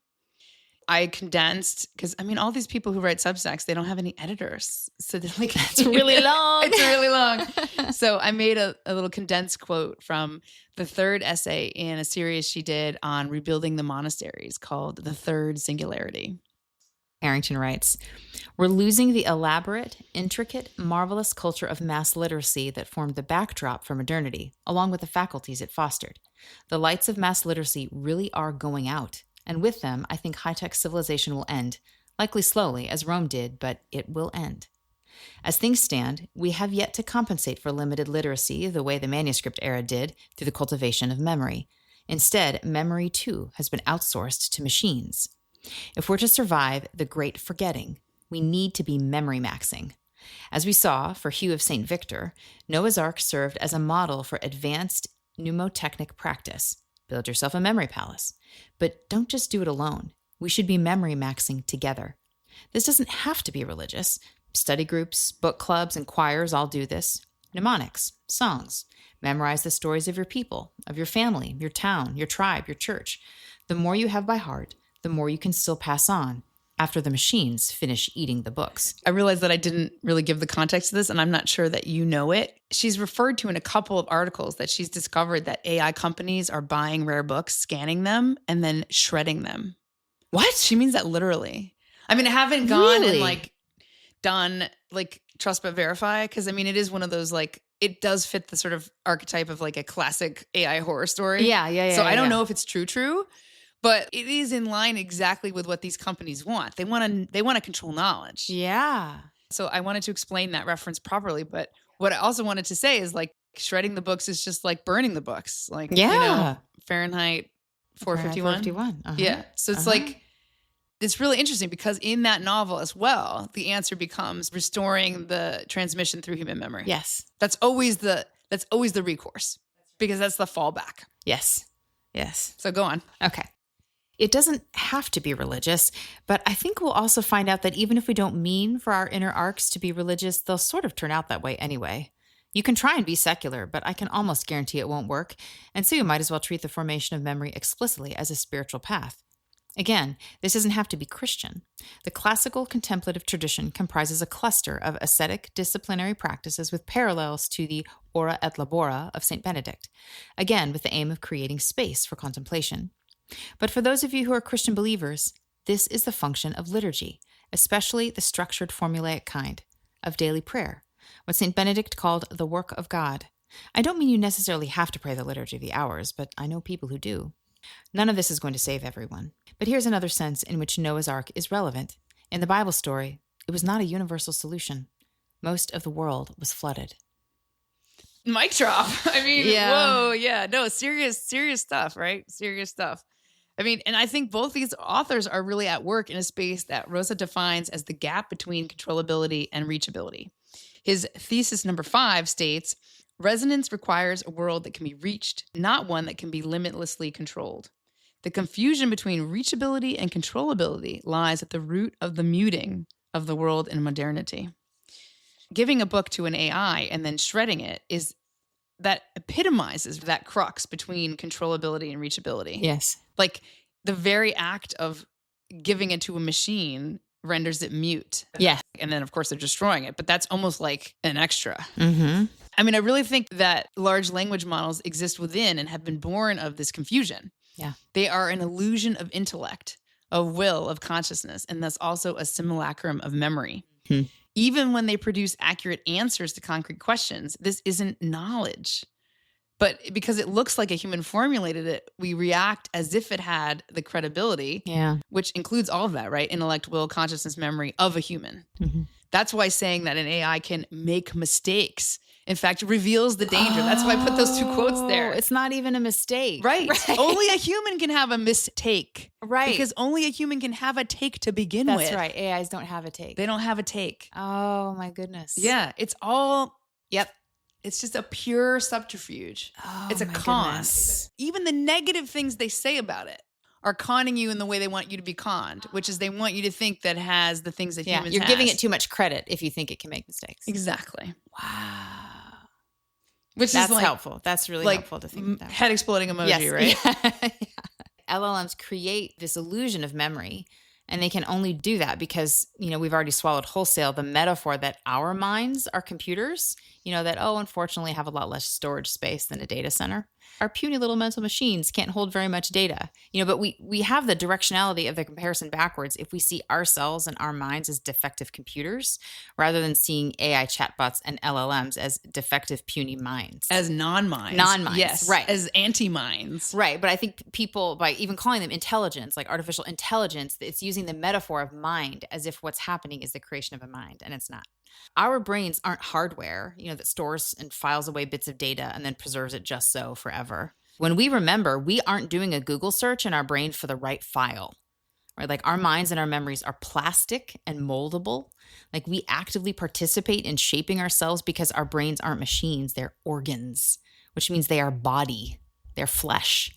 I condensed, because I mean, all these people who write Substacks, they don't have any editors. So they're like, it's really long. It's really long. So I made a little condensed quote from the third essay in a series she did on rebuilding the monasteries called The Third Singularity. Harrington writes, "We're losing the elaborate, intricate, marvelous culture of mass literacy that formed the backdrop for modernity, along with the faculties it fostered. The lights of mass literacy really are going out. And with them, I think high-tech civilization will end, likely slowly, as Rome did, but it will end. As things stand, we have yet to compensate for limited literacy the way the manuscript era did through the cultivation of memory. Instead, memory, too, has been outsourced to machines. If we're to survive the great forgetting, we need to be memory maxing. As we saw for Hugh of St. Victor, Noah's Ark served as a model for advanced mnemotechnic practice. Build yourself a memory palace. But don't just do it alone. We should be memory maxing together. This doesn't have to be religious. Study groups, book clubs, and choirs all do this. Mnemonics, songs. Memorize the stories of your people, of your family, your town, your tribe, your church. The more you have by heart, the more you can still pass on after the machines finish eating the books." I realized that I didn't really give the context to this, and I'm not sure that you know it. She's referred to in a couple of articles that she's discovered that AI companies are buying rare books, scanning them, and then shredding them. What? She means that literally. I mean, I haven't gone Really? and done trust but verify, because I mean, it is one of those it does fit the sort of archetype of a classic AI horror story. Yeah. So I don't know if it's true. But it is in line exactly with what these companies want. They want to control knowledge. Yeah. So I wanted to explain that reference properly. But what I also wanted to say is shredding the books is just like burning the books. Fahrenheit 451. 451. Uh-huh. Yeah. So it's it's really interesting, because in that novel as well, the answer becomes restoring the transmission through human memory. Yes. That's always the recourse, because that's the fallback. Yes. So go on. Okay. It doesn't have to be religious, but I think we'll also find out that even if we don't mean for our inner arcs to be religious, they'll sort of turn out that way anyway. You can try and be secular, but I can almost guarantee it won't work, and so you might as well treat the formation of memory explicitly as a spiritual path. Again, this doesn't have to be Christian. The classical contemplative tradition comprises a cluster of ascetic disciplinary practices with parallels to the ora et labora of St. Benedict, again with the aim of creating space for contemplation. But for those of you who are Christian believers, this is the function of liturgy, especially the structured formulaic kind, of daily prayer, what St. Benedict called the work of God. I don't mean you necessarily have to pray the Liturgy of the Hours, but I know people who do. None of this is going to save everyone. But here's another sense in which Noah's Ark is relevant. In the Bible story, it was not a universal solution. Most of the world was flooded. Mic drop. I mean, Yeah. whoa, yeah. No, serious stuff, right? Serious stuff. I mean, and I think both these authors are really at work in a space that Rosa defines as the gap between controllability and reachability. His thesis number 5 states, resonance requires a world that can be reached, not one that can be limitlessly controlled. The confusion between reachability and controllability lies at the root of the muting of the world in modernity. Giving a book to an AI and then shredding it that epitomizes that crux between controllability and reachability. Yes. Like the very act of giving it to a machine renders it mute. Yeah. And then, of course, they're destroying it. But that's almost like an extra. Mm-hmm. I mean, I really think that large language models exist within and have been born of this confusion. Yeah. They are an illusion of intellect, of will, of consciousness, and thus also a simulacrum of memory. Hmm. Even when they produce accurate answers to concrete questions, this isn't knowledge. But because it looks like a human formulated it, we react as if it had the credibility, which includes all of that, right? Intellect, will, consciousness, memory of a human. Mm-hmm. That's why saying that an AI can make mistakes, in fact, reveals the danger. That's why I put those 2 quotes there. It's not even a mistake. Right. Only a human can have a mistake. Right. Because only a human can have a take to begin with. That's right. AIs don't have a take. They don't have a take. Oh, my goodness. Yeah. It's all, it's just a pure subterfuge. Oh, it's a con. Even the negative things they say about it are conning you in the way they want you to be conned, which is they want you to think that it has the things that humans you're has. giving it too much credit if you think it can make mistakes. Exactly. Wow. Which That's is like, helpful. That's really helpful to think about. Head exploding emoji, right? Yeah. LLMs create this illusion of memory, and they can only do that because, we've already swallowed wholesale the metaphor that our minds are computers, that, unfortunately have a lot less storage space than a data center. Our puny little mental machines can't hold very much data, but we have the directionality of the comparison backwards if we see ourselves and our minds as defective computers rather than seeing AI chatbots and LLMs as defective puny minds. As non-minds. Non-minds, yes, right. As anti-minds. Right, but I think people, by even calling them intelligence, like artificial intelligence, it's using the metaphor of mind as if what's happening is the creation of a mind, and it's not. Our brains aren't hardware, that stores and files away bits of data and then preserves it just so forever. When we remember, we aren't doing a Google search in our brain for the right file, right? Like our minds and our memories are plastic and moldable. Like we actively participate in shaping ourselves because our brains aren't machines, they're organs, which means they are body, they're flesh.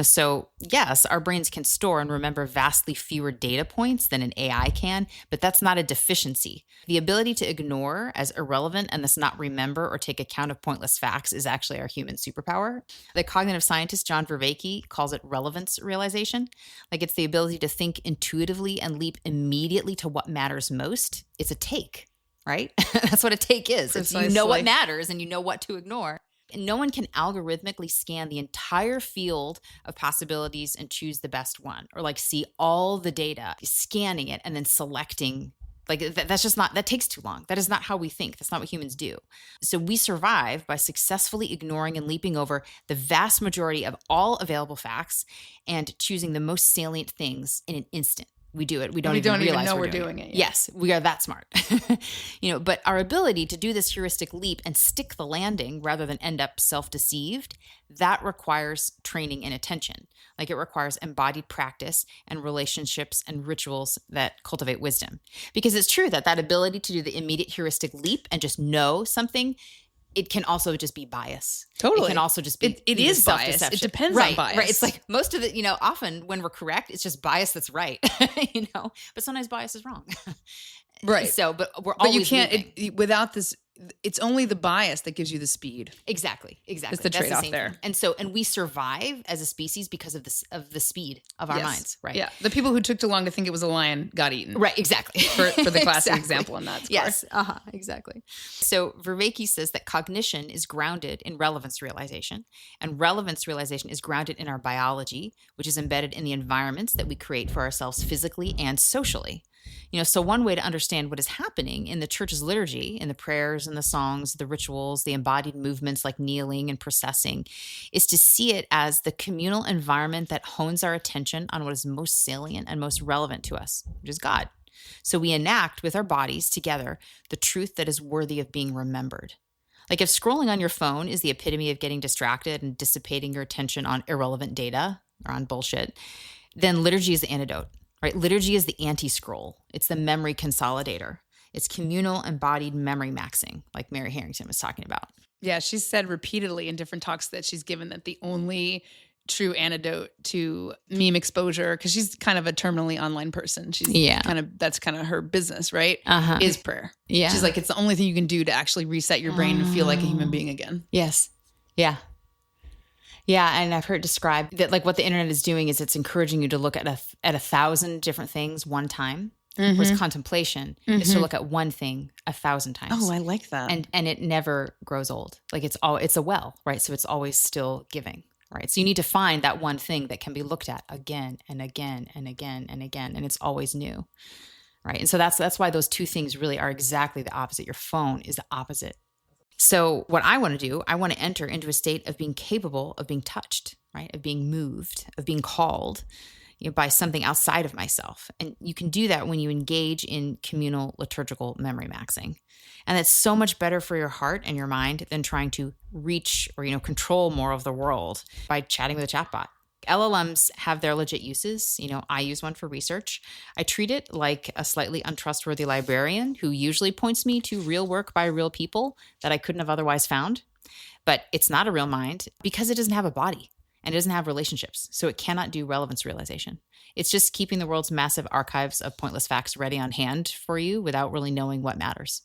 So yes, our brains can store and remember vastly fewer data points than an AI can, but that's not a deficiency. The ability to ignore as irrelevant and thus not remember or take account of pointless facts is actually our human superpower. The cognitive scientist John Vervaeke calls it relevance realization. Like it's the ability to think intuitively and leap immediately to what matters most. It's a take, right? That's what a take is. It's you know what matters and you know what to ignore. And no one can algorithmically scan the entire field of possibilities and choose the best one, or like see all the data, scanning it and then selecting. Like that's just not, that takes too long. That is not how we think. That's not what humans do. So we survive by successfully ignoring and leaping over the vast majority of all available facts and choosing the most salient things in an instant. We do it. We don't even realize know we're doing it. Yes, we are that smart. But our ability to do this heuristic leap and stick the landing rather than end up self-deceived, that requires training and attention. Like it requires embodied practice and relationships and rituals that cultivate wisdom. Because it's true that ability to do the immediate heuristic leap and just know something, it can also just be bias. Totally. It can also just be it is bias. It depends on bias. Right. It's like most of it, often when we're correct, it's just bias that's right, but sometimes bias is wrong. Right. So, but we're always you can't, without this, it's only the bias that gives you the speed. Exactly. That's the trade-off there. Thing. And we survive as a species because of the speed of our minds, right? Yeah. The people who took too long to think it was a lion got eaten. Right, exactly. For the classic example in that score. Yes, exactly. So Vervaeke says that cognition is grounded in relevance realization, and relevance realization is grounded in our biology, which is embedded in the environments that we create for ourselves physically and socially. So one way to understand what is happening in the church's liturgy, in the prayers and the songs, the rituals, the embodied movements like kneeling and processing, is to see it as the communal environment that hones our attention on what is most salient and most relevant to us, which is God. So we enact with our bodies together the truth that is worthy of being remembered. Like if scrolling on your phone is the epitome of getting distracted and dissipating your attention on irrelevant data, or on bullshit, then liturgy is the antidote, right? Liturgy is the anti-scroll. It's the memory consolidator. It's communal embodied memory maxing, like Mary Harrington was talking about. Yeah, she's said repeatedly in different talks that she's given that the only true antidote to meme exposure, because she's kind of a terminally online person. She's that's kind of her business, right? Is prayer. Yeah. She's like, it's the only thing you can do to actually reset your brain and feel like a human being again. Yes. Yeah. Yeah. And I've heard described that like what the internet is doing is it's encouraging you to look at 1,000 different things one time. Whereas contemplation is to look at one thing 1,000 times. Oh, I like that. And it never grows old. Like it's a well, right? So it's always still giving, right? So you need to find that one thing that can be looked at again and again and again and again, and it's always new, right? And so that's why those two things really are exactly the opposite. Your phone is the opposite. So what I want to do, I want to enter into a state of being capable of being touched, right? Of being moved, of being called, by something outside of myself. And you can do that when you engage in communal liturgical memory maxing. And that's so much better for your heart and your mind than trying to reach or, control more of the world by chatting with a chatbot. LLMs have their legit uses. I use one for research. I treat it like a slightly untrustworthy librarian who usually points me to real work by real people that I couldn't have otherwise found. But it's not a real mind because it doesn't have a body. And it doesn't have relationships, so it cannot do relevance realization. It's just keeping the world's massive archives of pointless facts ready on hand for you without really knowing what matters.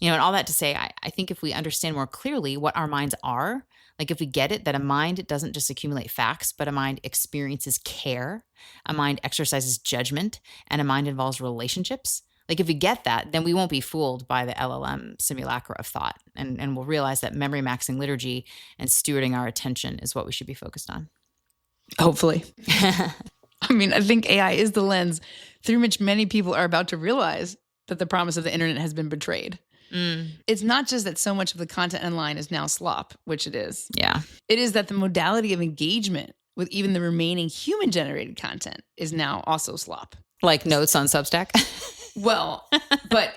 And all that to say, I think if we understand more clearly what our minds are, like if we get it that a mind doesn't just accumulate facts, but a mind experiences care, a mind exercises judgment, and a mind involves relationships. Like if we get that, then we won't be fooled by the LLM simulacra of thought. And we'll realize that memory maxing liturgy and stewarding our attention is what we should be focused on. Hopefully. I think AI is the lens through which many people are about to realize that the promise of the internet has been betrayed. It's not just that so much of the content online is now slop, which it is. Yeah. It is that the modality of engagement with even the remaining human-generated content is now also slop. Like notes on Substack? Well, but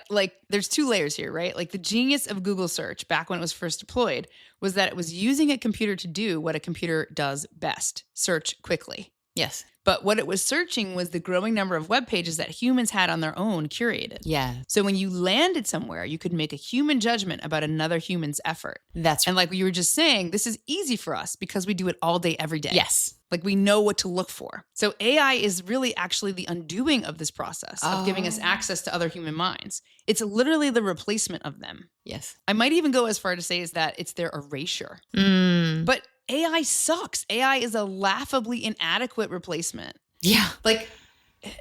there's two layers here, right? Like the genius of Google search back when it was first deployed was that it was using a computer to do what a computer does best, search quickly. Yes. But what it was searching was the growing number of web pages that humans had on their own curated. Yeah. So when you landed somewhere, you could make a human judgment about another human's effort. And like you were just saying, this is easy for us because we do it all day, every day. Yes. Like we know what to look for. So AI is really actually the undoing of this process of giving us access to other human minds. It's literally the replacement of them. Yes. I might even go as far to say is that it's their erasure. But AI sucks. AI is a laughably inadequate replacement. Yeah. Like,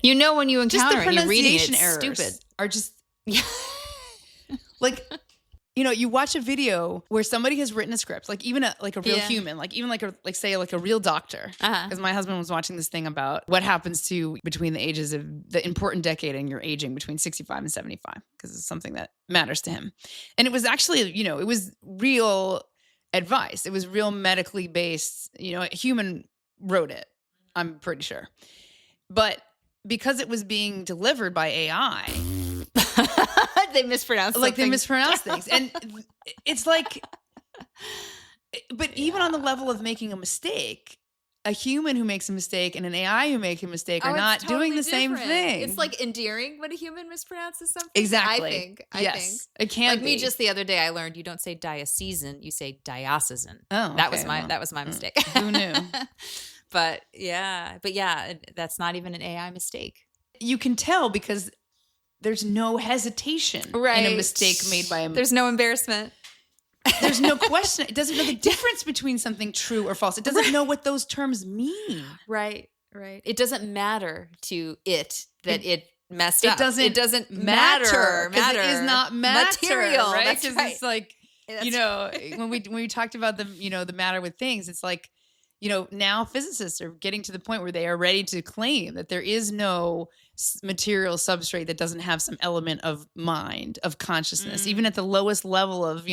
when you encounter it and you're reading it, it's errors stupid. Are just, like, you watch a video where somebody has written a script, like even a real human, like even like a real doctor. Because my husband was watching this thing about what happens to between the ages of the important decade in your aging between 65 and 75, because it's something that matters to him. And it was actually, it was real advice. It was real medically based, a human wrote it, I'm pretty sure. But because it was being delivered by AI, they mispronounced they mispronounced things. And it's like, but even on the level of making a mistake, a human who makes a mistake and an AI who makes a mistake are not doing the same thing. It's like endearing when a human mispronounces something. Exactly. I think. It can be. Me just the other day I learned you don't say diocesan, you say diocesan. Oh, that was my mistake. Who knew? But yeah, that's not even an AI mistake. You can tell because there's no hesitation in a mistake made by a... There's no embarrassment. There's no question. It doesn't know the difference between something true or false. It doesn't know what those terms mean. Right. It doesn't matter to it that it messed up. It doesn't matter. Because it is not material, right? Because it's like, when we talked about the matter with things, it's like, now physicists are getting to the point where they are ready to claim that there is no material substrate that doesn't have some element of mind, of consciousness, even at the lowest level of,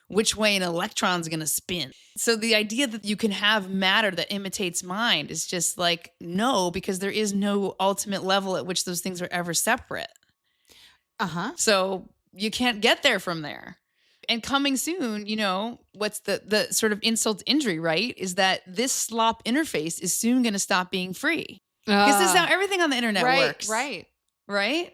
which way an electron's going to spin. So the idea that you can have matter that imitates mind is just like, no, because there is no ultimate level at which those things are ever separate. So you can't get there from there. and coming soon, what's the sort of insult to injury, right? Is that this slop interface is soon going to stop being free. Because this is how everything on the internet works. Right?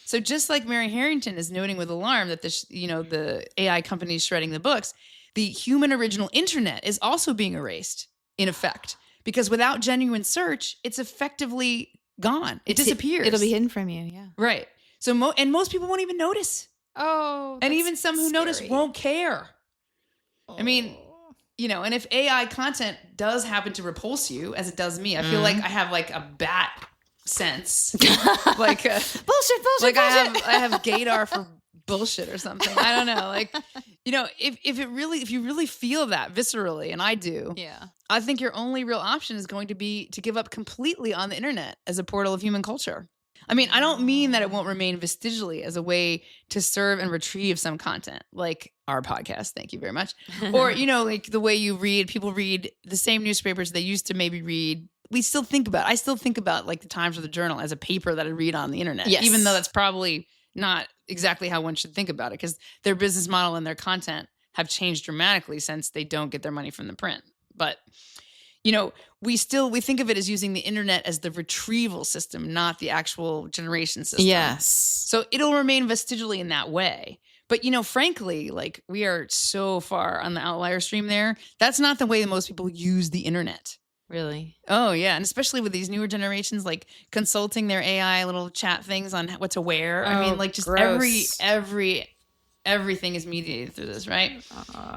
So just like Mary Harrington is noting with alarm that the AI company is shredding the books, the human original internet is also being erased in effect. Because without genuine search, it's effectively gone. It disappears. It'll be hidden from you, yeah. Right. So most people won't even notice. Oh, and even some who notice won't care. I mean, and if AI content does happen to repulse you, as it does me, I feel like I have like a bat sense, like bullshit. Like I have gaydar for bullshit or something. I don't know. Like, if you really feel that viscerally, and I do, I think your only real option is going to be to give up completely on the internet as a portal of human culture. I mean, I don't mean that it won't remain vestigially as a way to serve and retrieve some content, like our podcast. Thank you very much. Or, like the way people read the same newspapers they used to maybe read. I still think about like the Times or the Journal as a paper that I read on the internet, even though that's probably not exactly how one should think about it, because their business model and their content have changed dramatically since they don't get their money from the print. But we think of it as using the internet as the retrieval system, not the actual generation system. Yes. So it'll remain vestigially in that way. But, frankly, like we are so far on the outlier stream there. That's not the way that most people use the internet. Really? Oh, yeah. And especially with these newer generations, like consulting their AI little chat things on what to wear. I mean, like just gross. everything is mediated through this, right?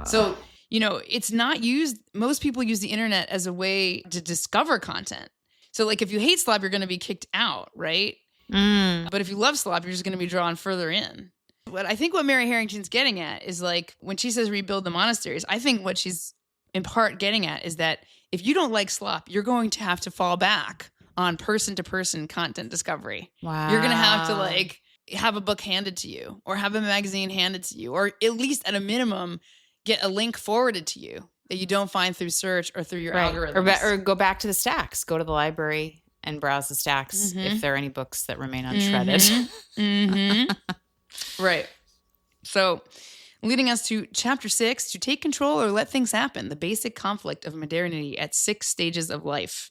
So, it's not used. Most people use the internet as a way to discover content. So like if you hate slop, you're going to be kicked out, right? But if you love slop, you're just going to be drawn further in. But I think what Mary Harrington's getting at is like when she says rebuild the monasteries, I think what she's in part getting at is that if you don't like slop, you're going to have to fall back on person-to-person content discovery. Wow. You're going to have to like have a book handed to you or have a magazine handed to you, or at least at a minimum, get a link forwarded to you that you don't find through search or through your algorithms. Or go back to the stacks. Go to the library and browse the stacks if there are any books that remain unshredded. Right. So leading us to chapter 6, to take control or let things happen, the basic conflict of modernity at 6 stages of life.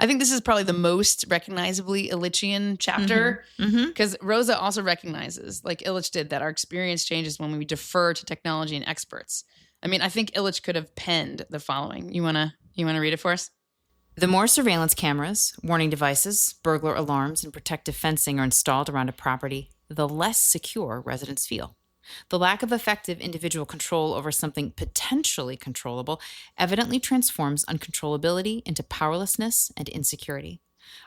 I think this is probably the most recognizably Illichian chapter because Rosa also recognizes, like Illich did, that our experience changes when we defer to technology and experts. I mean, I think Illich could have penned the following. You wanna read it for us? The more surveillance cameras, warning devices, burglar alarms, and protective fencing are installed around a property, the less secure residents feel. The lack of effective individual control over something potentially controllable evidently transforms uncontrollability into powerlessness and insecurity.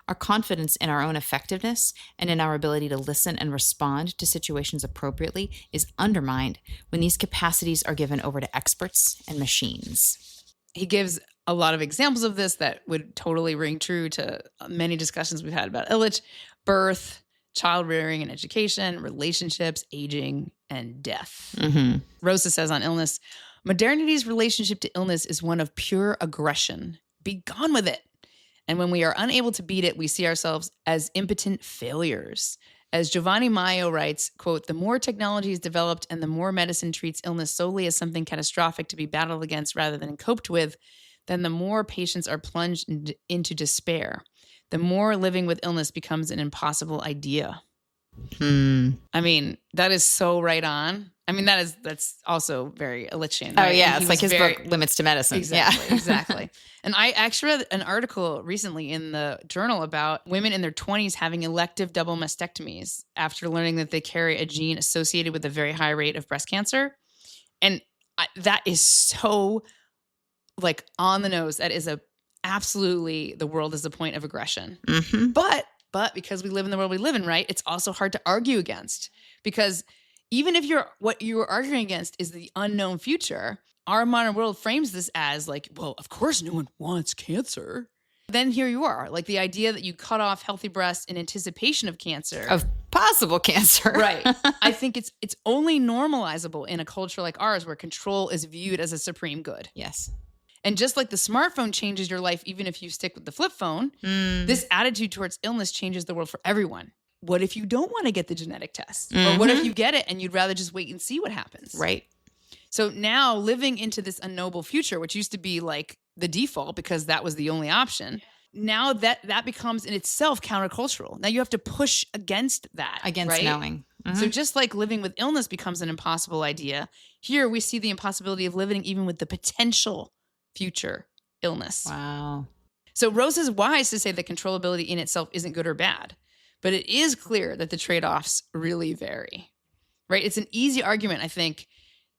Our confidence in our own effectiveness and in our ability to listen and respond to situations appropriately is undermined when these capacities are given over to experts and machines. He gives a lot of examples of this that would totally ring true to many discussions we've had about Illich: birth, child rearing and education, relationships, aging, and death. Rosa says on illness, modernity's relationship to illness is one of pure aggression. Be gone with it. And when we are unable to beat it, we see ourselves as impotent failures. As Giovanni Maio writes, quote, the more technology is developed and the more medicine treats illness solely as something catastrophic to be battled against rather than coped with, then the more patients are plunged into despair. The more living with illness becomes an impossible idea. I mean, that is so right on. I mean, that's also very Illichian. Right? Oh, yeah. It's like his book, Limits to Medicine. Exactly, exactly. And I actually read an article recently in the journal about women in their 20s having elective double mastectomies after learning that they carry a gene associated with a very high rate of breast cancer. And that is so like on the nose. That is absolutely the world is a point of aggression. But because we live in the world we live in, right, it's also hard to argue against. Because even if what you're arguing against is the unknown future, our modern world frames this as like, well, of course no one wants cancer. Then here you are, like the idea that you cut off healthy breasts in anticipation of cancer. Of possible cancer. Right. I think it's only normalizable in a culture like ours where control is viewed as a supreme good. Yes. And just like the smartphone changes your life, even if you stick with the flip phone, this attitude towards illness changes the world for everyone. What if you don't want to get the genetic test? Or what if you get it and you'd rather just wait and see what happens? Right. So now living into this unknowable future, which used to be like the default because that was the only option, now that becomes in itself countercultural. Now you have to push against that. Against right? knowing. Mm-hmm. So just like living with illness becomes an impossible idea, here we see the impossibility of living even with the potential future illness. Wow. So Rose is wise to say that controllability in itself isn't good or bad, but it is clear that the trade-offs really vary, right? It's an easy argument, I think,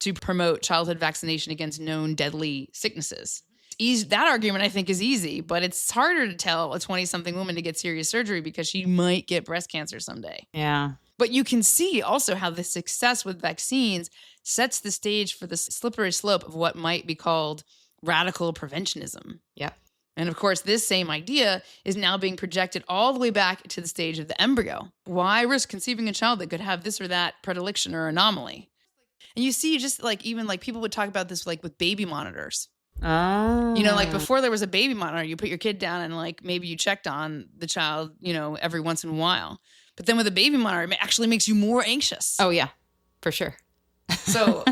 to promote childhood vaccination against known deadly sicknesses. That argument, I think, is easy, but it's harder to tell a 20-something woman to get serious surgery because she might get breast cancer someday. Yeah. But you can see also how the success with vaccines sets the stage for the slippery slope of what might be called radical preventionism. Yep. And of course, this same idea is now being projected all the way back to the stage of the embryo. Why risk conceiving a child that could have this or that predilection or anomaly? And you see just like even like people would talk about this like with baby monitors. Oh. You know, like before there was a baby monitor, you put your kid down and like maybe you checked on the child, you know, every once in a while. But then with a baby monitor, it actually makes you more anxious. Oh, yeah, for sure. So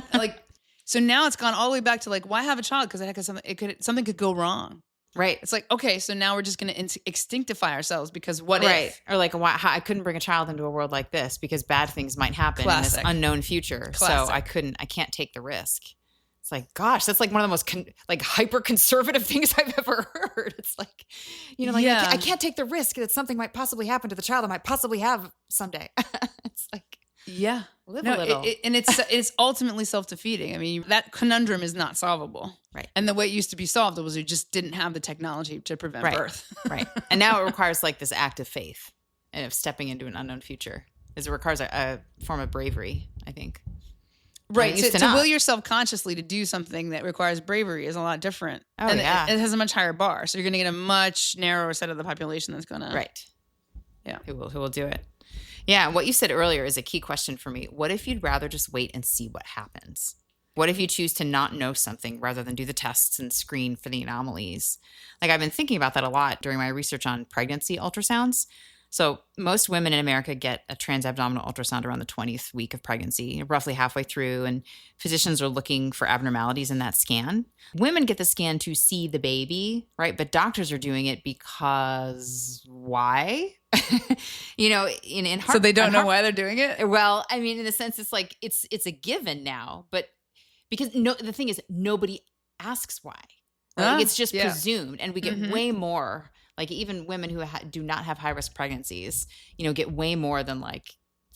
now it's gone all the way back to like, why have a child? Because something could go wrong. Right. It's like, okay, so now we're just going to instinctify ourselves because what if? Or like, I couldn't bring a child into a world like this because bad things might happen in this unknown future. Classic. So I can't take the risk. It's like, gosh, that's like one of the most hyper conservative things I've ever heard. It's like, you know, like I can't take the risk that something might possibly happen to the child I might possibly have someday. It's like, yeah, live a little. And it's ultimately self-defeating. I mean, that conundrum is not solvable. Right. And the way it used to be solved was we just didn't have the technology to prevent birth. Right. And now it requires like this act of faith and of stepping into an unknown future. It requires a form of bravery, I think. Right. To will yourself consciously to do something that requires bravery is a lot different. Oh, and yeah. it has a much higher bar. So you're going to get a much narrower set of the population that's going to. Right. Yeah. Who will do it. Yeah. What you said earlier is a key question for me. What if you'd rather just wait and see what happens? What if you choose to not know something rather than do the tests and screen for the anomalies? Like I've been thinking about that a lot during my research on pregnancy ultrasounds. So most women in America get a transabdominal ultrasound around the 20th week of pregnancy, roughly halfway through, and physicians are looking for abnormalities in that scan. Women get the scan to see the baby, right? But doctors are doing it because why? You know, in heart, so they don't know why they're doing it? Well, I mean, in a sense, it's like it's a given now, but because the thing is, nobody asks why. Right? It's just presumed, and we get way more. Like even women who do not have high risk pregnancies, you know, get way more than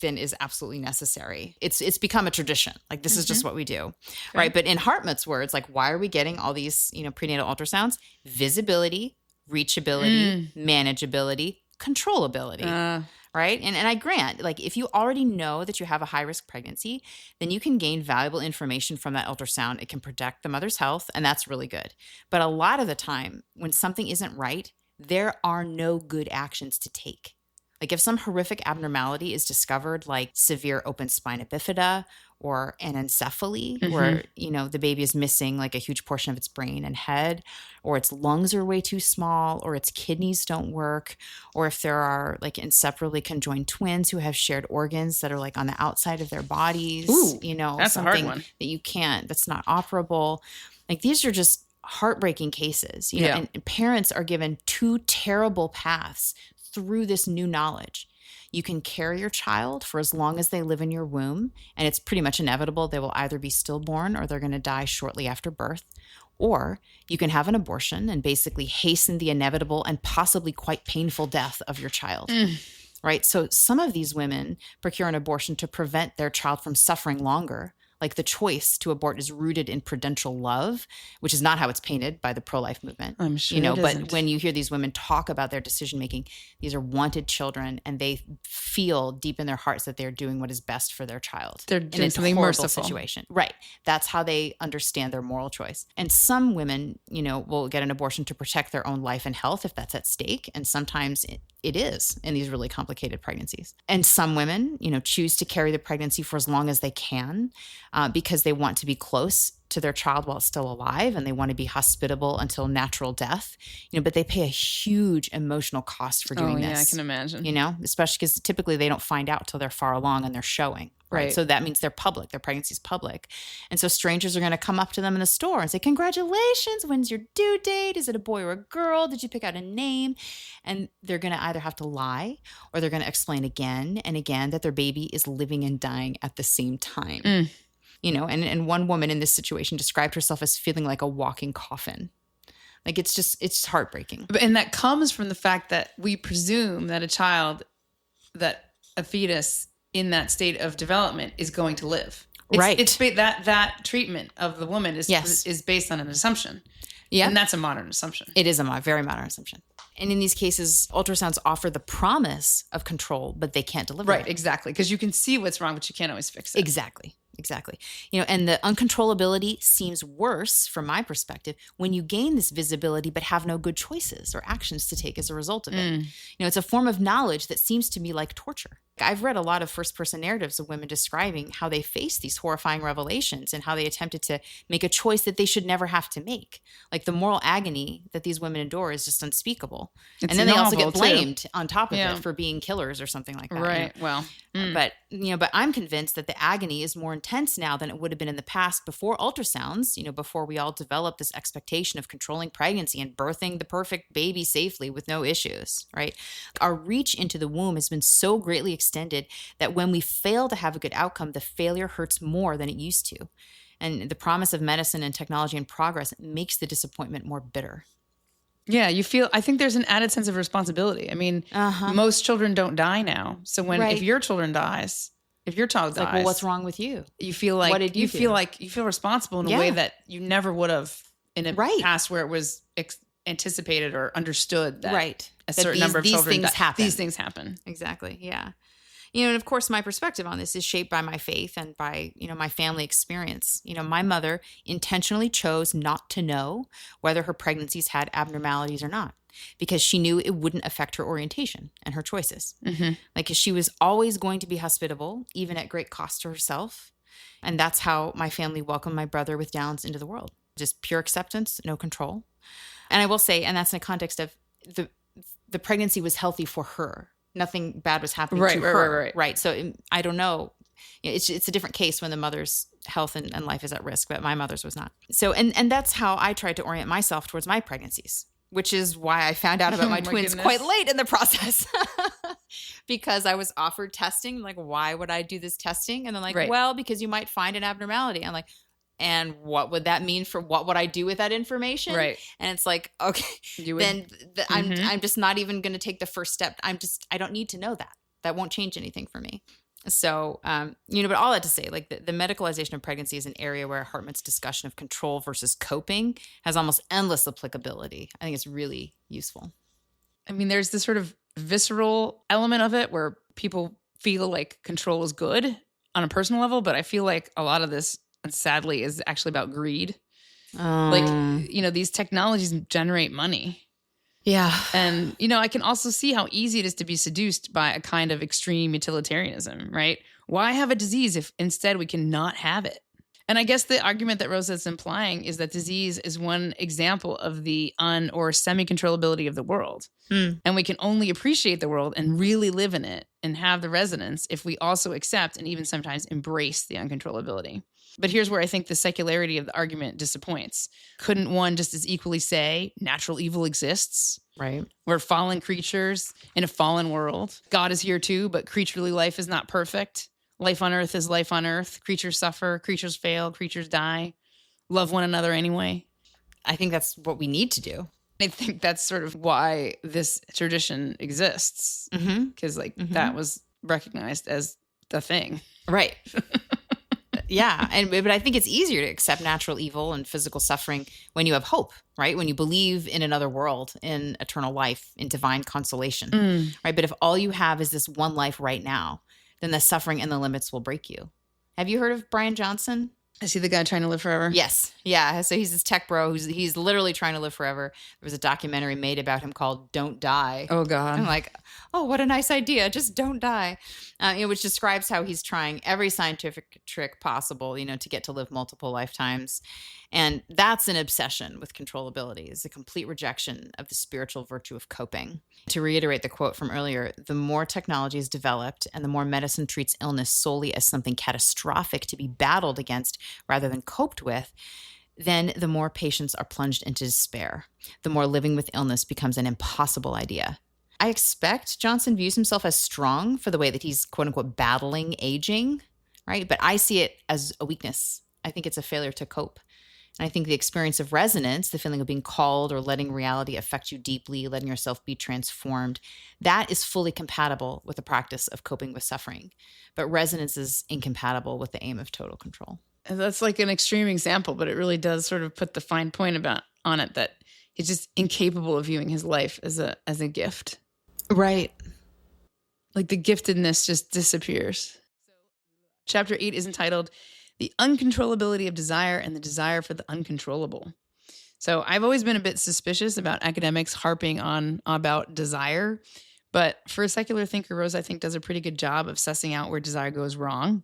is absolutely necessary. It's become a tradition. Like this is just what we do, okay. Right? But in Hartmut's words, like why are we getting all these, you know, prenatal ultrasounds? Visibility, reachability, manageability, controllability. Right. And I grant, like, if you already know that you have a high risk pregnancy, then you can gain valuable information from that ultrasound. It can protect the mother's health, and that's really good. But a lot of the time, when something isn't right, there are no good actions to take. Like if some horrific abnormality is discovered, like severe open spina bifida or anencephaly, where, you know, the baby is missing like a huge portion of its brain and head, or its lungs are way too small, or its kidneys don't work, or if there are like inseparably conjoined twins who have shared organs that are like on the outside of their bodies, you know, that's something a hard one. That you can't, that's not operable. Like these are just heartbreaking cases, you know, and parents are given two terrible paths through this new knowledge. You can carry your child for as long as they live in your womb, and it's pretty much inevitable they will either be stillborn or they're going to die shortly after birth. Or you can have an abortion and basically hasten the inevitable and possibly quite painful death of your child. Right? So some of these women procure an abortion to prevent their child from suffering longer. Like the choice to abort is rooted in prudential love, which is not how it's painted by the pro-life movement. I'm sure, you know, but isn't. when you hear these women talk about their decision making, these are wanted children, and they feel deep in their hearts that they're doing what is best for their child. They're in doing a something horrible merciful. Situation, right? That's how they understand their moral choice. And some women, you know, will get an abortion to protect their own life and health if that's at stake, and sometimes it is in these really complicated pregnancies. And some women, you know, choose to carry the pregnancy for as long as they can because they want to be close to their child while it's still alive, and they want to be hospitable until natural death, you know, but they pay a huge emotional cost for doing this. Yeah, I can imagine. You know, especially because typically they don't find out till they're far along and they're showing. Right. Right. So that means they're public. Their pregnancy is public. And so strangers are going to come up to them in the store and say, congratulations. When's your due date? Is it a boy or a girl? Did you pick out a name? And they're going to either have to lie or they're going to explain again and again that their baby is living and dying at the same time. You know, and one woman in this situation described herself as feeling like a walking coffin. Like it's heartbreaking. And that comes from the fact that we presume that a fetus in that state of development is going to live. Right. It's that treatment of the woman is based on an assumption. Yeah. And that's a modern assumption. It is a very modern assumption. And in these cases, ultrasounds offer the promise of control, but they can't deliver Right, it. exactly. Because you can see what's wrong, but you can't always fix it. Exactly. You know, and the uncontrollability seems worse from my perspective when you gain this visibility but have no good choices or actions to take as a result of it. You know, it's a form of knowledge that seems to me like torture. I've read a lot of first-person narratives of women describing how they faced these horrifying revelations and how they attempted to make a choice that they should never have to make. Like the moral agony that these women endure is just unspeakable. It's and then they also get novel, blamed on top of Yeah. it for being killers or something like that. Right. You know? Well, But I'm convinced that the agony is more intense now than it would have been in the past before ultrasounds, you know, before we all developed this expectation of controlling pregnancy and birthing the perfect baby safely with no issues, right? Our reach into the womb has been so greatly extended that when we fail to have a good outcome, the failure hurts more than it used to. And the promise of medicine and technology and progress makes the disappointment more bitter. yeah, I think there's an added sense of responsibility. I mean, most children don't die now. So if your child dies, Like, well, what's wrong with you? you feel like What did you do? feel like you feel responsible in a way that you never would have in a past where it was anticipated or understood that a certain number of children these things happen. Exactly. Yeah. You know, and of course, my perspective on this is shaped by my faith and by, you know, my family experience. You know, my mother intentionally chose not to know whether her pregnancies had abnormalities or not because she knew it wouldn't affect her orientation and her choices. Like, she was always going to be hospitable, even at great cost to herself. And that's how my family welcomed my brother with Downs into the world. Just pure acceptance, no control. And I will say, and that's in the context of the pregnancy was healthy for her. Nothing bad was happening to her. Right. So I don't know. It's a different case when the mother's health and life is at risk, but my mother's was not. So, and that's how I tried to orient myself towards my pregnancies, which is why I found out about my twins quite late in the process because I was offered testing. Like, why would I do this testing? And then like, well, because you might find an abnormality. I'm like, and what would that mean for what would I do with that information? Right. And it's like, okay, I'm just not even going to take the first step. I don't need to know that. That won't change anything for me. So, you know, but all that to say, like the medicalization of pregnancy is an area where Hartman's discussion of control versus coping has almost endless applicability. I think it's really useful. I mean, there's this sort of visceral element of it where people feel like control is good on a personal level, but I feel like a lot of this, sadly, is actually about greed. Like, you know, these technologies generate money. Yeah. And, you know, I can also see how easy it is to be seduced by a kind of extreme utilitarianism, right? Why have a disease if instead we can not have it? And I guess the argument that Rosa is implying is that disease is one example of the or semi-controllability of the world. And we can only appreciate the world and really live in it and have the resonance if we also accept and even sometimes embrace the uncontrollability. But here's where I think the secularity of the argument disappoints. Couldn't one just as equally say natural evil exists? Right. We're fallen creatures in a fallen world. God is here too, but creaturely life is not perfect. Life on earth is life on earth. Creatures suffer, creatures fail, creatures die. Love one another anyway. I think that's what we need to do. I think that's sort of why this tradition exists. Because that was recognized as the thing. Right. Yeah. But I think it's easier to accept natural evil and physical suffering when you have hope, right? When you believe in another world, in eternal life, in divine consolation, right? But if all you have is this one life right now, then the suffering and the limits will break you. Have you heard of Brian Johnson? Is he the guy trying to live forever? Yes. Yeah. So he's this tech bro he's literally trying to live forever. There was a documentary made about him called Don't Die. Oh, God. I'm like, oh, what a nice idea. Just don't die. Which describes how he's trying every scientific trick possible, to get to live multiple lifetimes. And that's an obsession with controllability, is a complete rejection of the spiritual virtue of coping. To reiterate the quote from earlier, the more technology is developed and the more medicine treats illness solely as something catastrophic to be battled against rather than coped with, then the more patients are plunged into despair. The more living with illness becomes an impossible idea. I expect Johnson views himself as strong for the way that he's, quote unquote, battling aging, right? But I see it as a weakness. I think it's a failure to cope. And I think the experience of resonance, the feeling of being called or letting reality affect you deeply, letting yourself be transformed, that is fully compatible with the practice of coping with suffering. But resonance is incompatible with the aim of total control. And that's like an extreme example, but it really does sort of put the fine point on it that he's just incapable of viewing his life as a gift. Right. Like the giftedness just disappears. Chapter 8 is entitled The Uncontrollability of Desire and the Desire for the Uncontrollable. So I've always been a bit suspicious about academics harping on about desire, but for a secular thinker, Rose, I think, does a pretty good job of sussing out where desire goes wrong.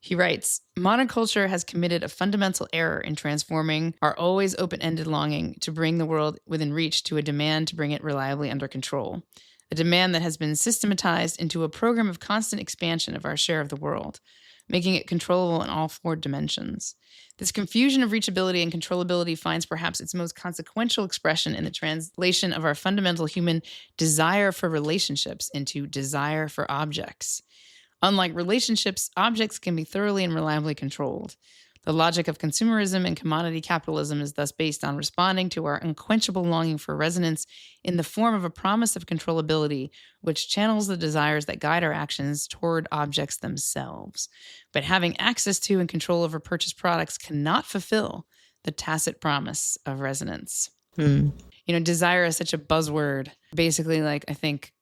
He writes, modern culture has committed a fundamental error in transforming our always open-ended longing to bring the world within reach to a demand to bring it reliably under control, a demand that has been systematized into a program of constant expansion of our share of the world, making it controllable in all 4 dimensions. This confusion of reachability and controllability finds perhaps its most consequential expression in the translation of our fundamental human desire for relationships into desire for objects. Unlike relationships, objects can be thoroughly and reliably controlled. The logic of consumerism and commodity capitalism is thus based on responding to our unquenchable longing for resonance in the form of a promise of controllability, which channels the desires that guide our actions toward objects themselves. But having access to and control over purchased products cannot fulfill the tacit promise of resonance. Desire is such a buzzword. Basically, like, I think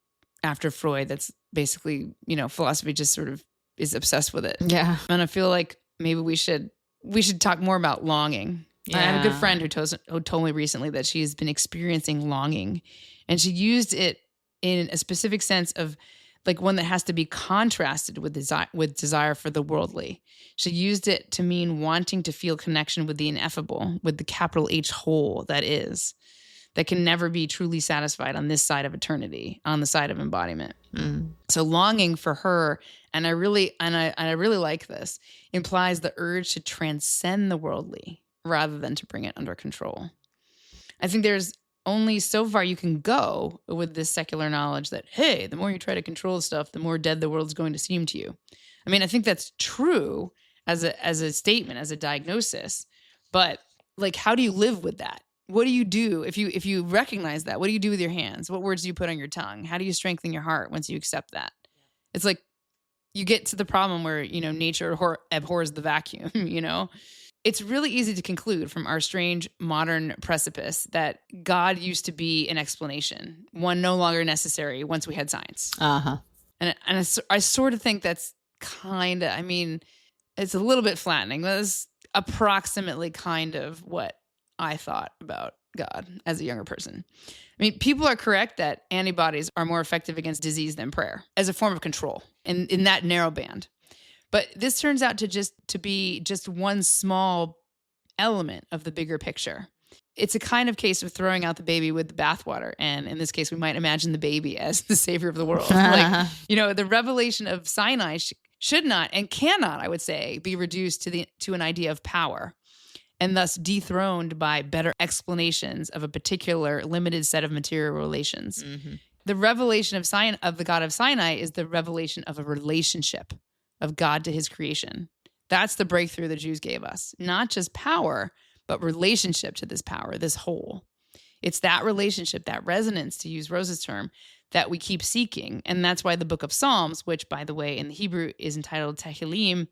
after Freud, that's basically, philosophy just sort of is obsessed with it. Yeah. And I feel like maybe we should talk more about longing. Yeah. I have a good friend who told me recently that she's been experiencing longing, and she used it in a specific sense of like one that has to be contrasted with desire for the worldly. She used it to mean wanting to feel connection with the ineffable, with the capital H whole that can never be truly satisfied on this side of eternity, on the side of embodiment. So longing for her, and I really like this, implies the urge to transcend the worldly rather than to bring it under control. I think there's only so far you can go with this secular knowledge that, hey, the more you try to control stuff, the more dead the world's going to seem to you. I mean, I think that's true as a statement, as a diagnosis, but like, how do you live with that? What do you do if you recognize that? What do you do with your hands? What words do you put on your tongue? How do you strengthen your heart once you accept that? It's like you get to the problem where, nature abhors the vacuum, It's really easy to conclude from our strange modern precipice that God used to be an explanation, one no longer necessary once we had science. And I sort of think that's it's a little bit flattening. That's approximately kind of what I thought about God as a younger person. I mean, people are correct that antibodies are more effective against disease than prayer as a form of control in that narrow band. But this turns out to be just one small element of the bigger picture. It's a kind of case of throwing out the baby with the bathwater. And in this case, we might imagine the baby as the savior of the world. The revelation of Sinai should not and cannot, I would say, be reduced to an idea of power, and thus dethroned by better explanations of a particular limited set of material relations. The revelation of the God of Sinai is the revelation of a relationship of God to his creation. That's the breakthrough the Jews gave us. Not just power, but relationship to this power, this whole. It's that relationship, that resonance, to use Rose's term, that we keep seeking. And that's why the book of Psalms, which, by the way, in the Hebrew is entitled Tehillim,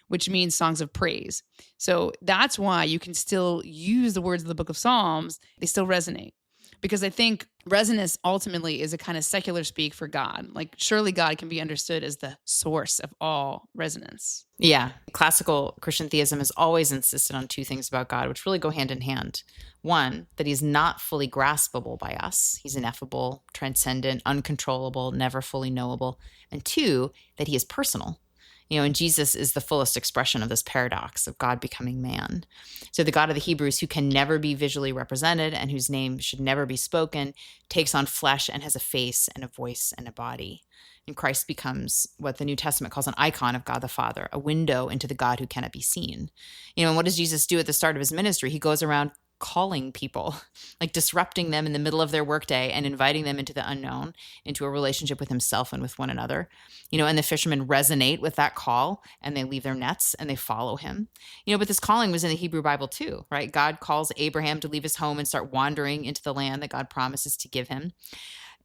which means songs of praise. So that's why you can still use the words of the book of Psalms. They still resonate. Because I think resonance ultimately is a kind of secular speak for God. Like, surely God can be understood as the source of all resonance. Yeah. Classical Christian theism has always insisted on two things about God, which really go hand in hand. One, that he's not fully graspable by us. He's ineffable, transcendent, uncontrollable, never fully knowable. And two, that he is personal. And Jesus is the fullest expression of this paradox of God becoming man. So the God of the Hebrews, who can never be visually represented and whose name should never be spoken, takes on flesh and has a face and a voice and a body. And Christ becomes what the New Testament calls an icon of God the Father, a window into the God who cannot be seen. And what does Jesus do at the start of his ministry? He goes around calling people, like disrupting them in the middle of their workday and inviting them into the unknown, into a relationship with himself and with one another. And the fishermen resonate with that call and they leave their nets and they follow him. But this calling was in the Hebrew Bible too, right? God calls Abraham to leave his home and start wandering into the land that God promises to give him.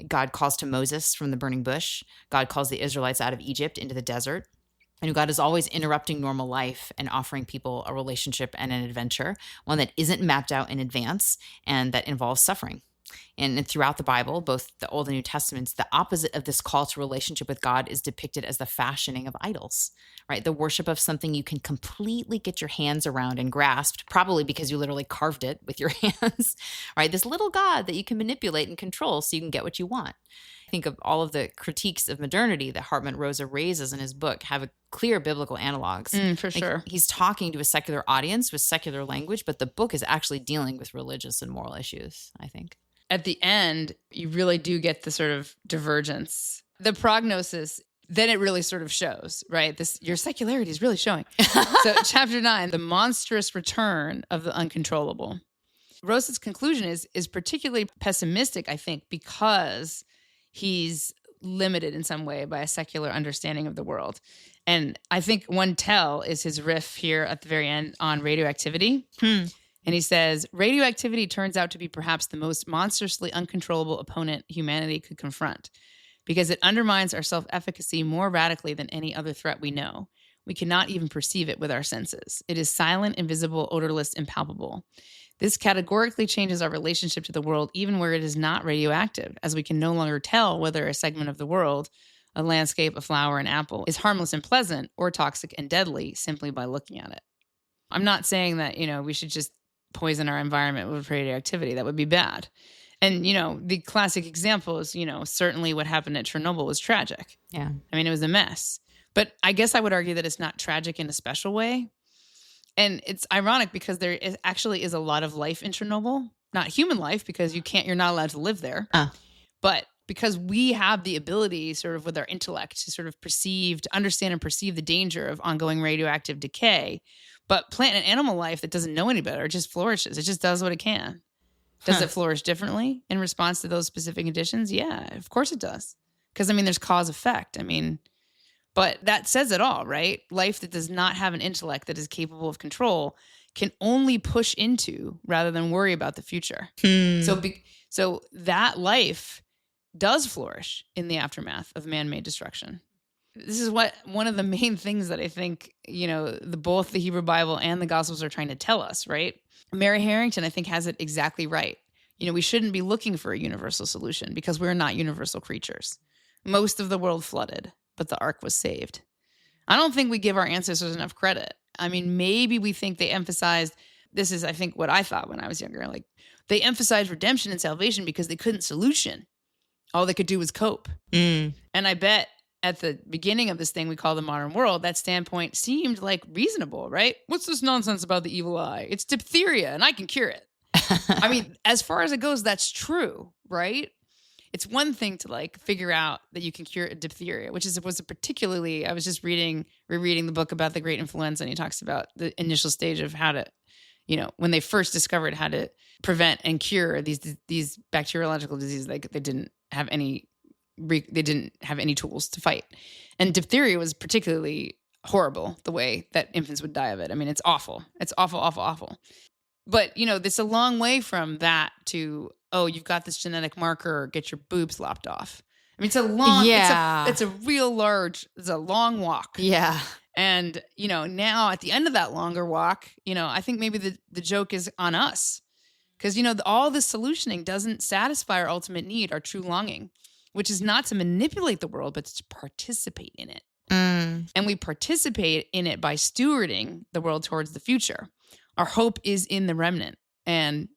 God calls to Moses from the burning bush. God calls the Israelites out of Egypt into the desert. And God is always interrupting normal life and offering people a relationship and an adventure, one that isn't mapped out in advance and that involves suffering. And throughout the Bible, both the Old and New Testaments, the opposite of this call to relationship with God is depicted as the fashioning of idols, right? The worship of something you can completely get your hands around and grasped, probably because you literally carved it with your hands, right? This little God that you can manipulate and control so you can get what you want. I think of all of the critiques of modernity that Hartmut Rosa raises in his book have a clear biblical analogs. For sure. He's talking to a secular audience with secular language, but the book is actually dealing with religious and moral issues, I think. At the end, you really do get the sort of divergence. The prognosis, then it really sort of shows, right? Your secularity is really showing. So chapter 9, the monstrous return of the uncontrollable. Rosa's conclusion is particularly pessimistic, I think, because he's limited in some way by a secular understanding of the world. And I think one tell is his riff here at the very end on radioactivity. And he says, radioactivity turns out to be perhaps the most monstrously uncontrollable opponent humanity could confront because it undermines our self-efficacy more radically than any other threat we know. We cannot even perceive it with our senses. It is silent, invisible, odorless, impalpable. This categorically changes our relationship to the world, even where it is not radioactive, as we can no longer tell whether a segment of the world, a landscape, a flower, an apple, is harmless and pleasant or toxic and deadly simply by looking at it. I'm not saying that, we should just poison our environment with radioactivity. That would be bad. And, the classic example is, certainly what happened at Chernobyl was tragic. Yeah. I mean, it was a mess. But I guess I would argue that it's not tragic in a special way. And it's ironic because there actually is a lot of life in Chernobyl, not human life because you're not allowed to live there, but because we have the ability sort of with our intellect to sort of to understand and perceive the danger of ongoing radioactive decay. But plant and animal life that doesn't know any better, it just flourishes. It just does what it can. Does it flourish differently in response to those specific conditions? Yeah, of course it does. Because, there's cause effect. But that says it all, right? Life that does not have an intellect that is capable of control can only push into rather than worry about the future. So that life does flourish in the aftermath of man-made destruction. This is one of the main things that I think, both the Hebrew Bible and the Gospels are trying to tell us, right? Mary Harrington, I think, has it exactly right. We shouldn't be looking for a universal solution because we're not universal creatures. Most of the world flooded, but the ark was saved. I don't think we give our ancestors enough credit. Maybe we think they emphasized, this is, I think, what I thought when I was younger, like they emphasized redemption and salvation because they couldn't solution. All they could do was cope. And I bet at the beginning of this thing we call the modern world, that standpoint seemed like reasonable, right? What's this nonsense about the evil eye? It's diphtheria and I can cure it. As far as it goes, that's true, right? It's one thing to figure out that you can cure diphtheria, which was particularly, I was just rereading the book about the great influenza, and he talks about the initial stage of how to, when they first discovered how to prevent and cure these bacteriological diseases, they didn't have any tools to fight. And diphtheria was particularly horrible, the way that infants would die of it. It's awful. It's awful, awful, awful. But, it's a long way from that to, oh, you've got this genetic marker, get your boobs lopped off. It's a long, it's a long walk. Yeah. And, now at the end of that longer walk, I think maybe the joke is on us. Because, all this solutioning doesn't satisfy our ultimate need, our true longing, which is not to manipulate the world, but to participate in it. And we participate in it by stewarding the world towards the future. Our hope is in the remnant. And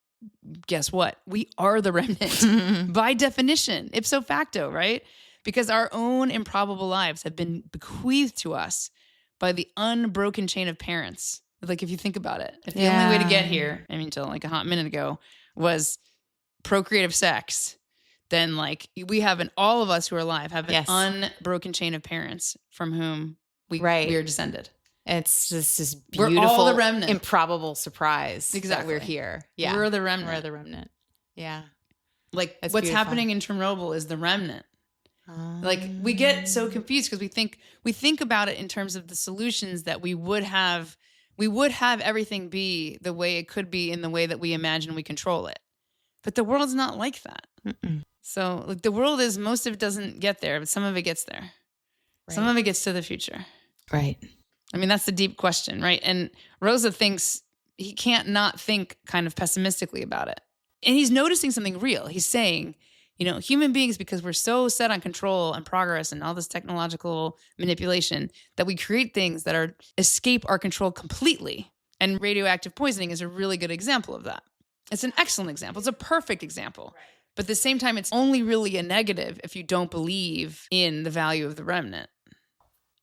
guess what? We are the remnant by definition, ipso facto, right? Because our own improbable lives have been bequeathed to us by the unbroken chain of parents. Like, if you think about it, if the only way to get here, until like a hot minute ago, was procreative sex, then like all of us who are alive have an unbroken chain of parents from whom we are descended. It's just this beautiful, we're all the remnant. Improbable surprise that we're here. Yeah. We're the remnant. We're the remnant. Yeah. Like what's beautiful. Happening in Chernobyl is the remnant. Like we get so confused because we think about it in terms of the solutions that we would have everything be the way it could be in the way that we imagine we control it. But the world's not like that. So like the world is, most of it doesn't get there, but some of it gets there. Right. Some of it gets to the future. Right. That's the deep question, right? And Rosa thinks he can't not think kind of pessimistically about it. And he's noticing something real. He's saying, human beings, because we're so set on control and progress and all this technological manipulation, that we create things that escape our control completely. And radioactive poisoning is a really good example of that. It's an excellent example. It's a perfect example. Right. But at the same time, it's only really a negative if you don't believe in the value of the remnant.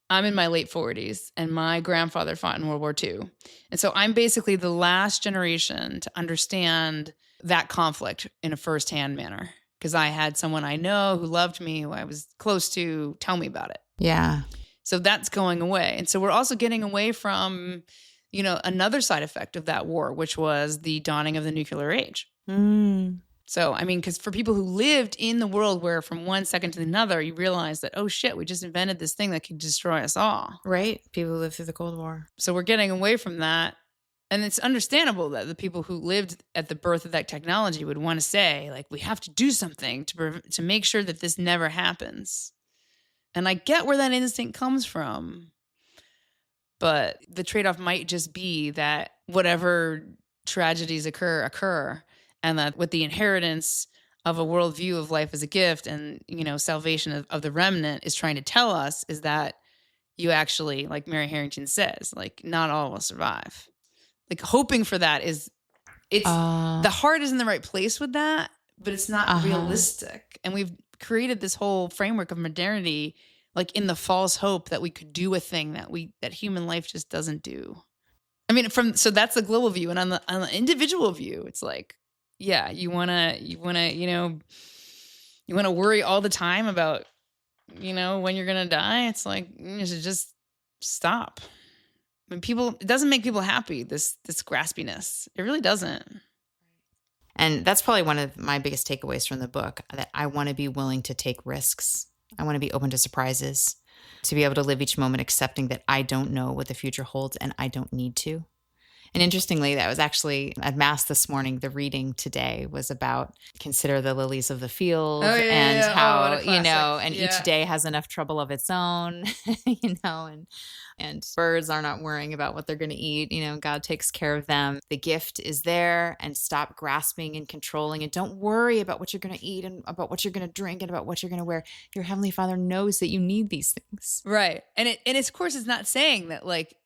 I'm in my late 40s, and my grandfather fought in World War II. And so I'm basically the last generation to understand that conflict in a firsthand manner, because I had someone I know who loved me, who I was close to, tell me about it. Yeah. So that's going away. And so we're also getting away from, another side effect of that war, which was the dawning of the nuclear age. So, because for people who lived in the world where from one second to another, you realize that, oh shit, we just invented this thing that could destroy us all. Right. People who lived through the Cold War. So we're getting away from that. And it's understandable that the people who lived at the birth of that technology would want to say, like, we have to do something to make sure that this never happens. And I get where that instinct comes from. But the trade-off might just be that whatever tragedies occur. And that with the inheritance of a worldview of life as a gift and, salvation of the remnant is trying to tell us is that you actually, like Mary Harrington says, like not all will survive. Like hoping for that the heart is in the right place with that, but it's not realistic. And we've created this whole framework of modernity, like in the false hope that we could do a thing that human life just doesn't do. So that's the global view. And on the individual view, it's like, yeah, you wanna worry all the time about, when you're gonna die. It's like you should just stop. It doesn't make people happy. This graspiness, it really doesn't. And that's probably one of my biggest takeaways from the book, that I want to be willing to take risks. I want to be open to surprises, to be able to live each moment accepting that I don't know what the future holds and I don't need to. And interestingly, that was actually at Mass this morning. The reading today was about consider the lilies of the field how, and each day has enough trouble of its own, and birds are not worrying about what they're going to eat. God takes care of them. The gift is there, and stop grasping and controlling, and don't worry about what you're going to eat and about what you're going to drink and about what you're going to wear. Your Heavenly Father knows that you need these things. Right. And it's, of course, it's not saying that like,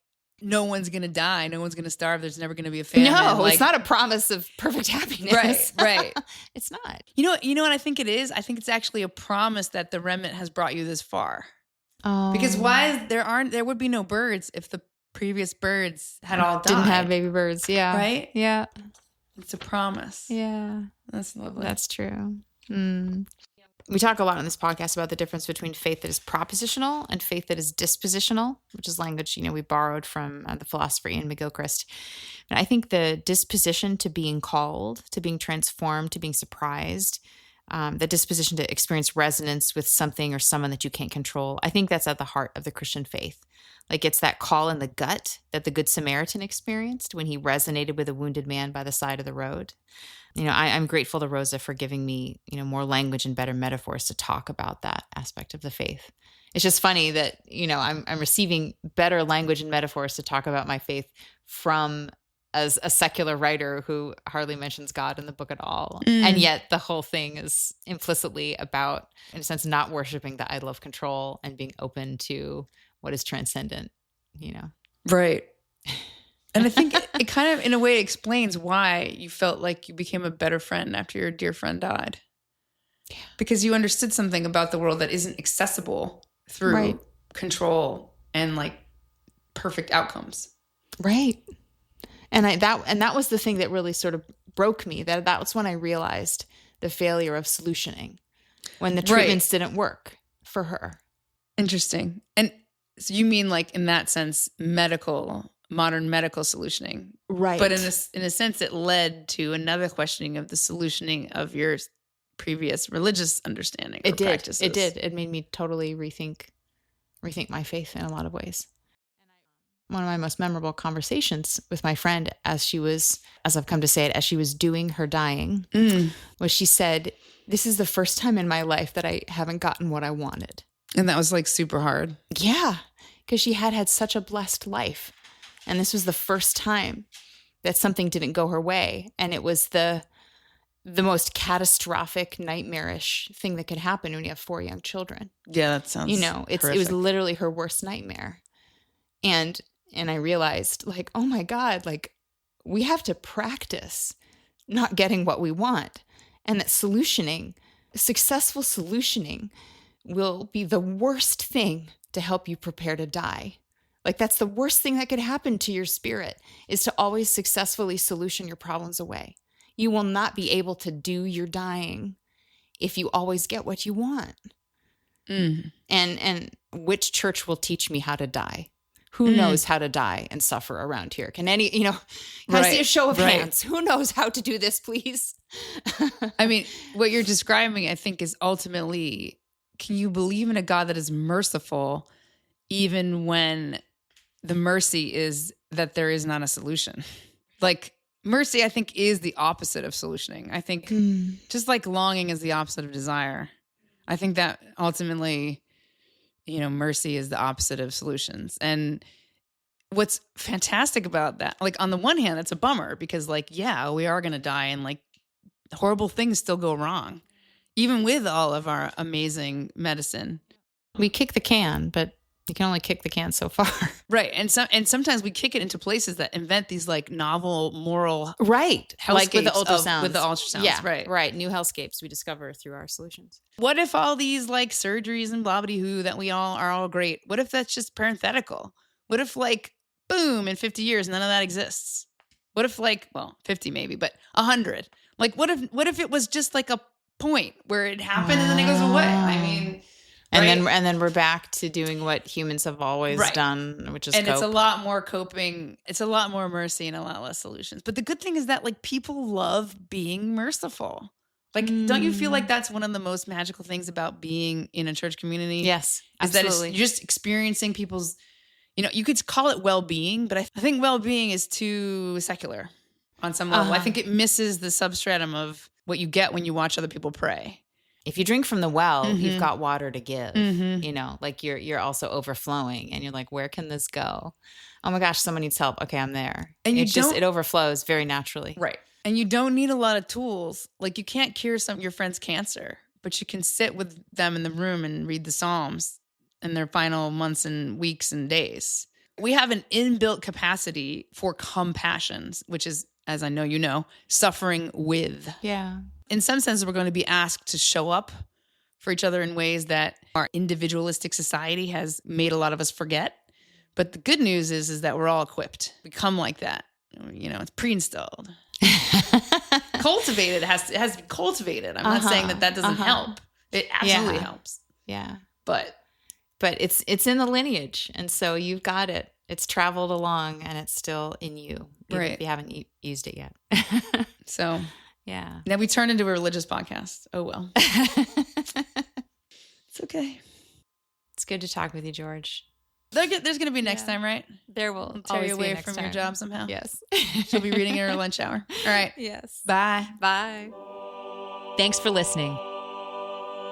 no one's going to die. No one's going to starve. There's never going to be a famine. No, it's not a promise of perfect happiness. Right. It's not. You know what I think it is? I think it's actually a promise that the remnant has brought you this far. Oh. Because there would be no birds if the previous birds had all died. Didn't have baby birds. Yeah. Right? Yeah. It's a promise. Yeah. That's lovely. That's true. We talk a lot on this podcast about the difference between faith that is propositional and faith that is dispositional, which is language, we borrowed from the philosopher Ian McGilchrist. And I think the disposition to being called, to being transformed, to being surprised, the disposition to experience resonance with something or someone that you can't control, I think that's at the heart of the Christian faith. Like it's that call in the gut that the Good Samaritan experienced when he resonated with a wounded man by the side of the road. I'm grateful to Rosa for giving me, more language and better metaphors to talk about that aspect of the faith. It's just funny that, I'm receiving better language and metaphors to talk about my faith from as a secular writer who hardly mentions God in the book at all. And yet the whole thing is implicitly about, in a sense, not worshiping the idol of control and being open to what is transcendent, you know? Right. And I think it kind of, in a way, explains why you felt like you became a better friend after your dear friend died. Yeah. Because you understood something about the world that isn't accessible through control and like perfect outcomes. Right. And that was the thing that really sort of broke me. That was when I realized the failure of solutioning, when the treatments didn't work for her. Interesting. And so you mean like in that sense, modern medical solutioning. Right. But in a sense, it led to another questioning of the solutioning of your previous religious understanding or practices. It did. It made me totally rethink my faith in a lot of ways. One of my most memorable conversations with my friend as she was doing her dying, was she said, "This is the first time in my life that I haven't gotten what I wanted." And that was like super hard. Yeah, because she had such a blessed life. And this was the first time that something didn't go her way. And it was the most catastrophic, nightmarish thing that could happen when you have 4 young children. Yeah, that sounds it was literally her worst nightmare. And I realized, like, oh my God, like, we have to practice not getting what we want. And that successful solutioning will be the worst thing to help you prepare to die. Like, that's the worst thing that could happen to your spirit, is to always successfully solution your problems away. You will not be able to do your dying if you always get what you want. And which church will teach me how to die? Who knows how to die and suffer around here? Can I see a show of hands? Who knows how to do this, please? I mean, what you're describing, I think, is ultimately, can you believe in a God that is merciful even when the mercy is that there is not a solution? Like, mercy, I think, is the opposite of solutioning. I think just like longing is the opposite of desire. I think that ultimately, mercy is the opposite of solutions. And what's fantastic about that, like, on the one hand, it's a bummer because, like, yeah, we are going to die and, like, horrible things still go wrong, even with all of our amazing medicine. We kick the can, but you can only kick the can so far. Right. And sometimes we kick it into places that invent these like novel moral hellscapes, like with the ultrasounds. With the ultrasounds. Yeah, right. New hellscapes we discover through our solutions. What if all these like surgeries and blah blah who that we all are all great? What if that's just parenthetical? What if like boom, in 50 years none of that exists? What if 50 maybe, but 100? Like what if it was just like a point where it happened and then it goes away? I mean, and then we're back to doing what humans have always done, which is cope. It's a lot more coping. It's a lot more mercy and a lot less solutions. But the good thing is that like people love being merciful. Like, don't you feel like that's one of the most magical things about being in a church community? Yes, absolutely. Is that you're just experiencing people's, you could call it well-being, but I think well-being is too secular on some level. I think it misses the substratum of what you get when you watch other people pray. If you drink from the well, you've got water to give, like you're also overflowing and you're like, where can this go? Oh my gosh, someone needs help. Okay, I'm there. And it overflows very naturally. Right. And you don't need a lot of tools. Like you can't cure your friend's cancer, but you can sit with them in the room and read the Psalms in their final months and weeks and days. We have an inbuilt capacity for compassion, which is, as I know you know, suffering with. Yeah. In some sense, we're going to be asked to show up for each other in ways that our individualistic society has made a lot of us forget. But the good news is that we're all equipped. We come like that. It's pre-installed. Cultivated. It has to be cultivated. I'm not saying that doesn't help. It absolutely helps. Yeah. But it's in the lineage. And so you've got it. It's traveled along and it's still in you. Even if you haven't used it yet. So... yeah. Now we turned into a religious podcast. Oh, well. It's okay. It's good to talk with you, George. There's going to be next time, right? There will. We'll tear you away from your job somehow. Yes. She'll be reading in her lunch hour. All right. Yes. Bye. Bye. Thanks for listening.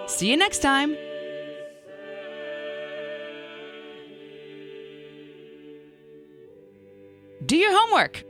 See you next time. Do your homework.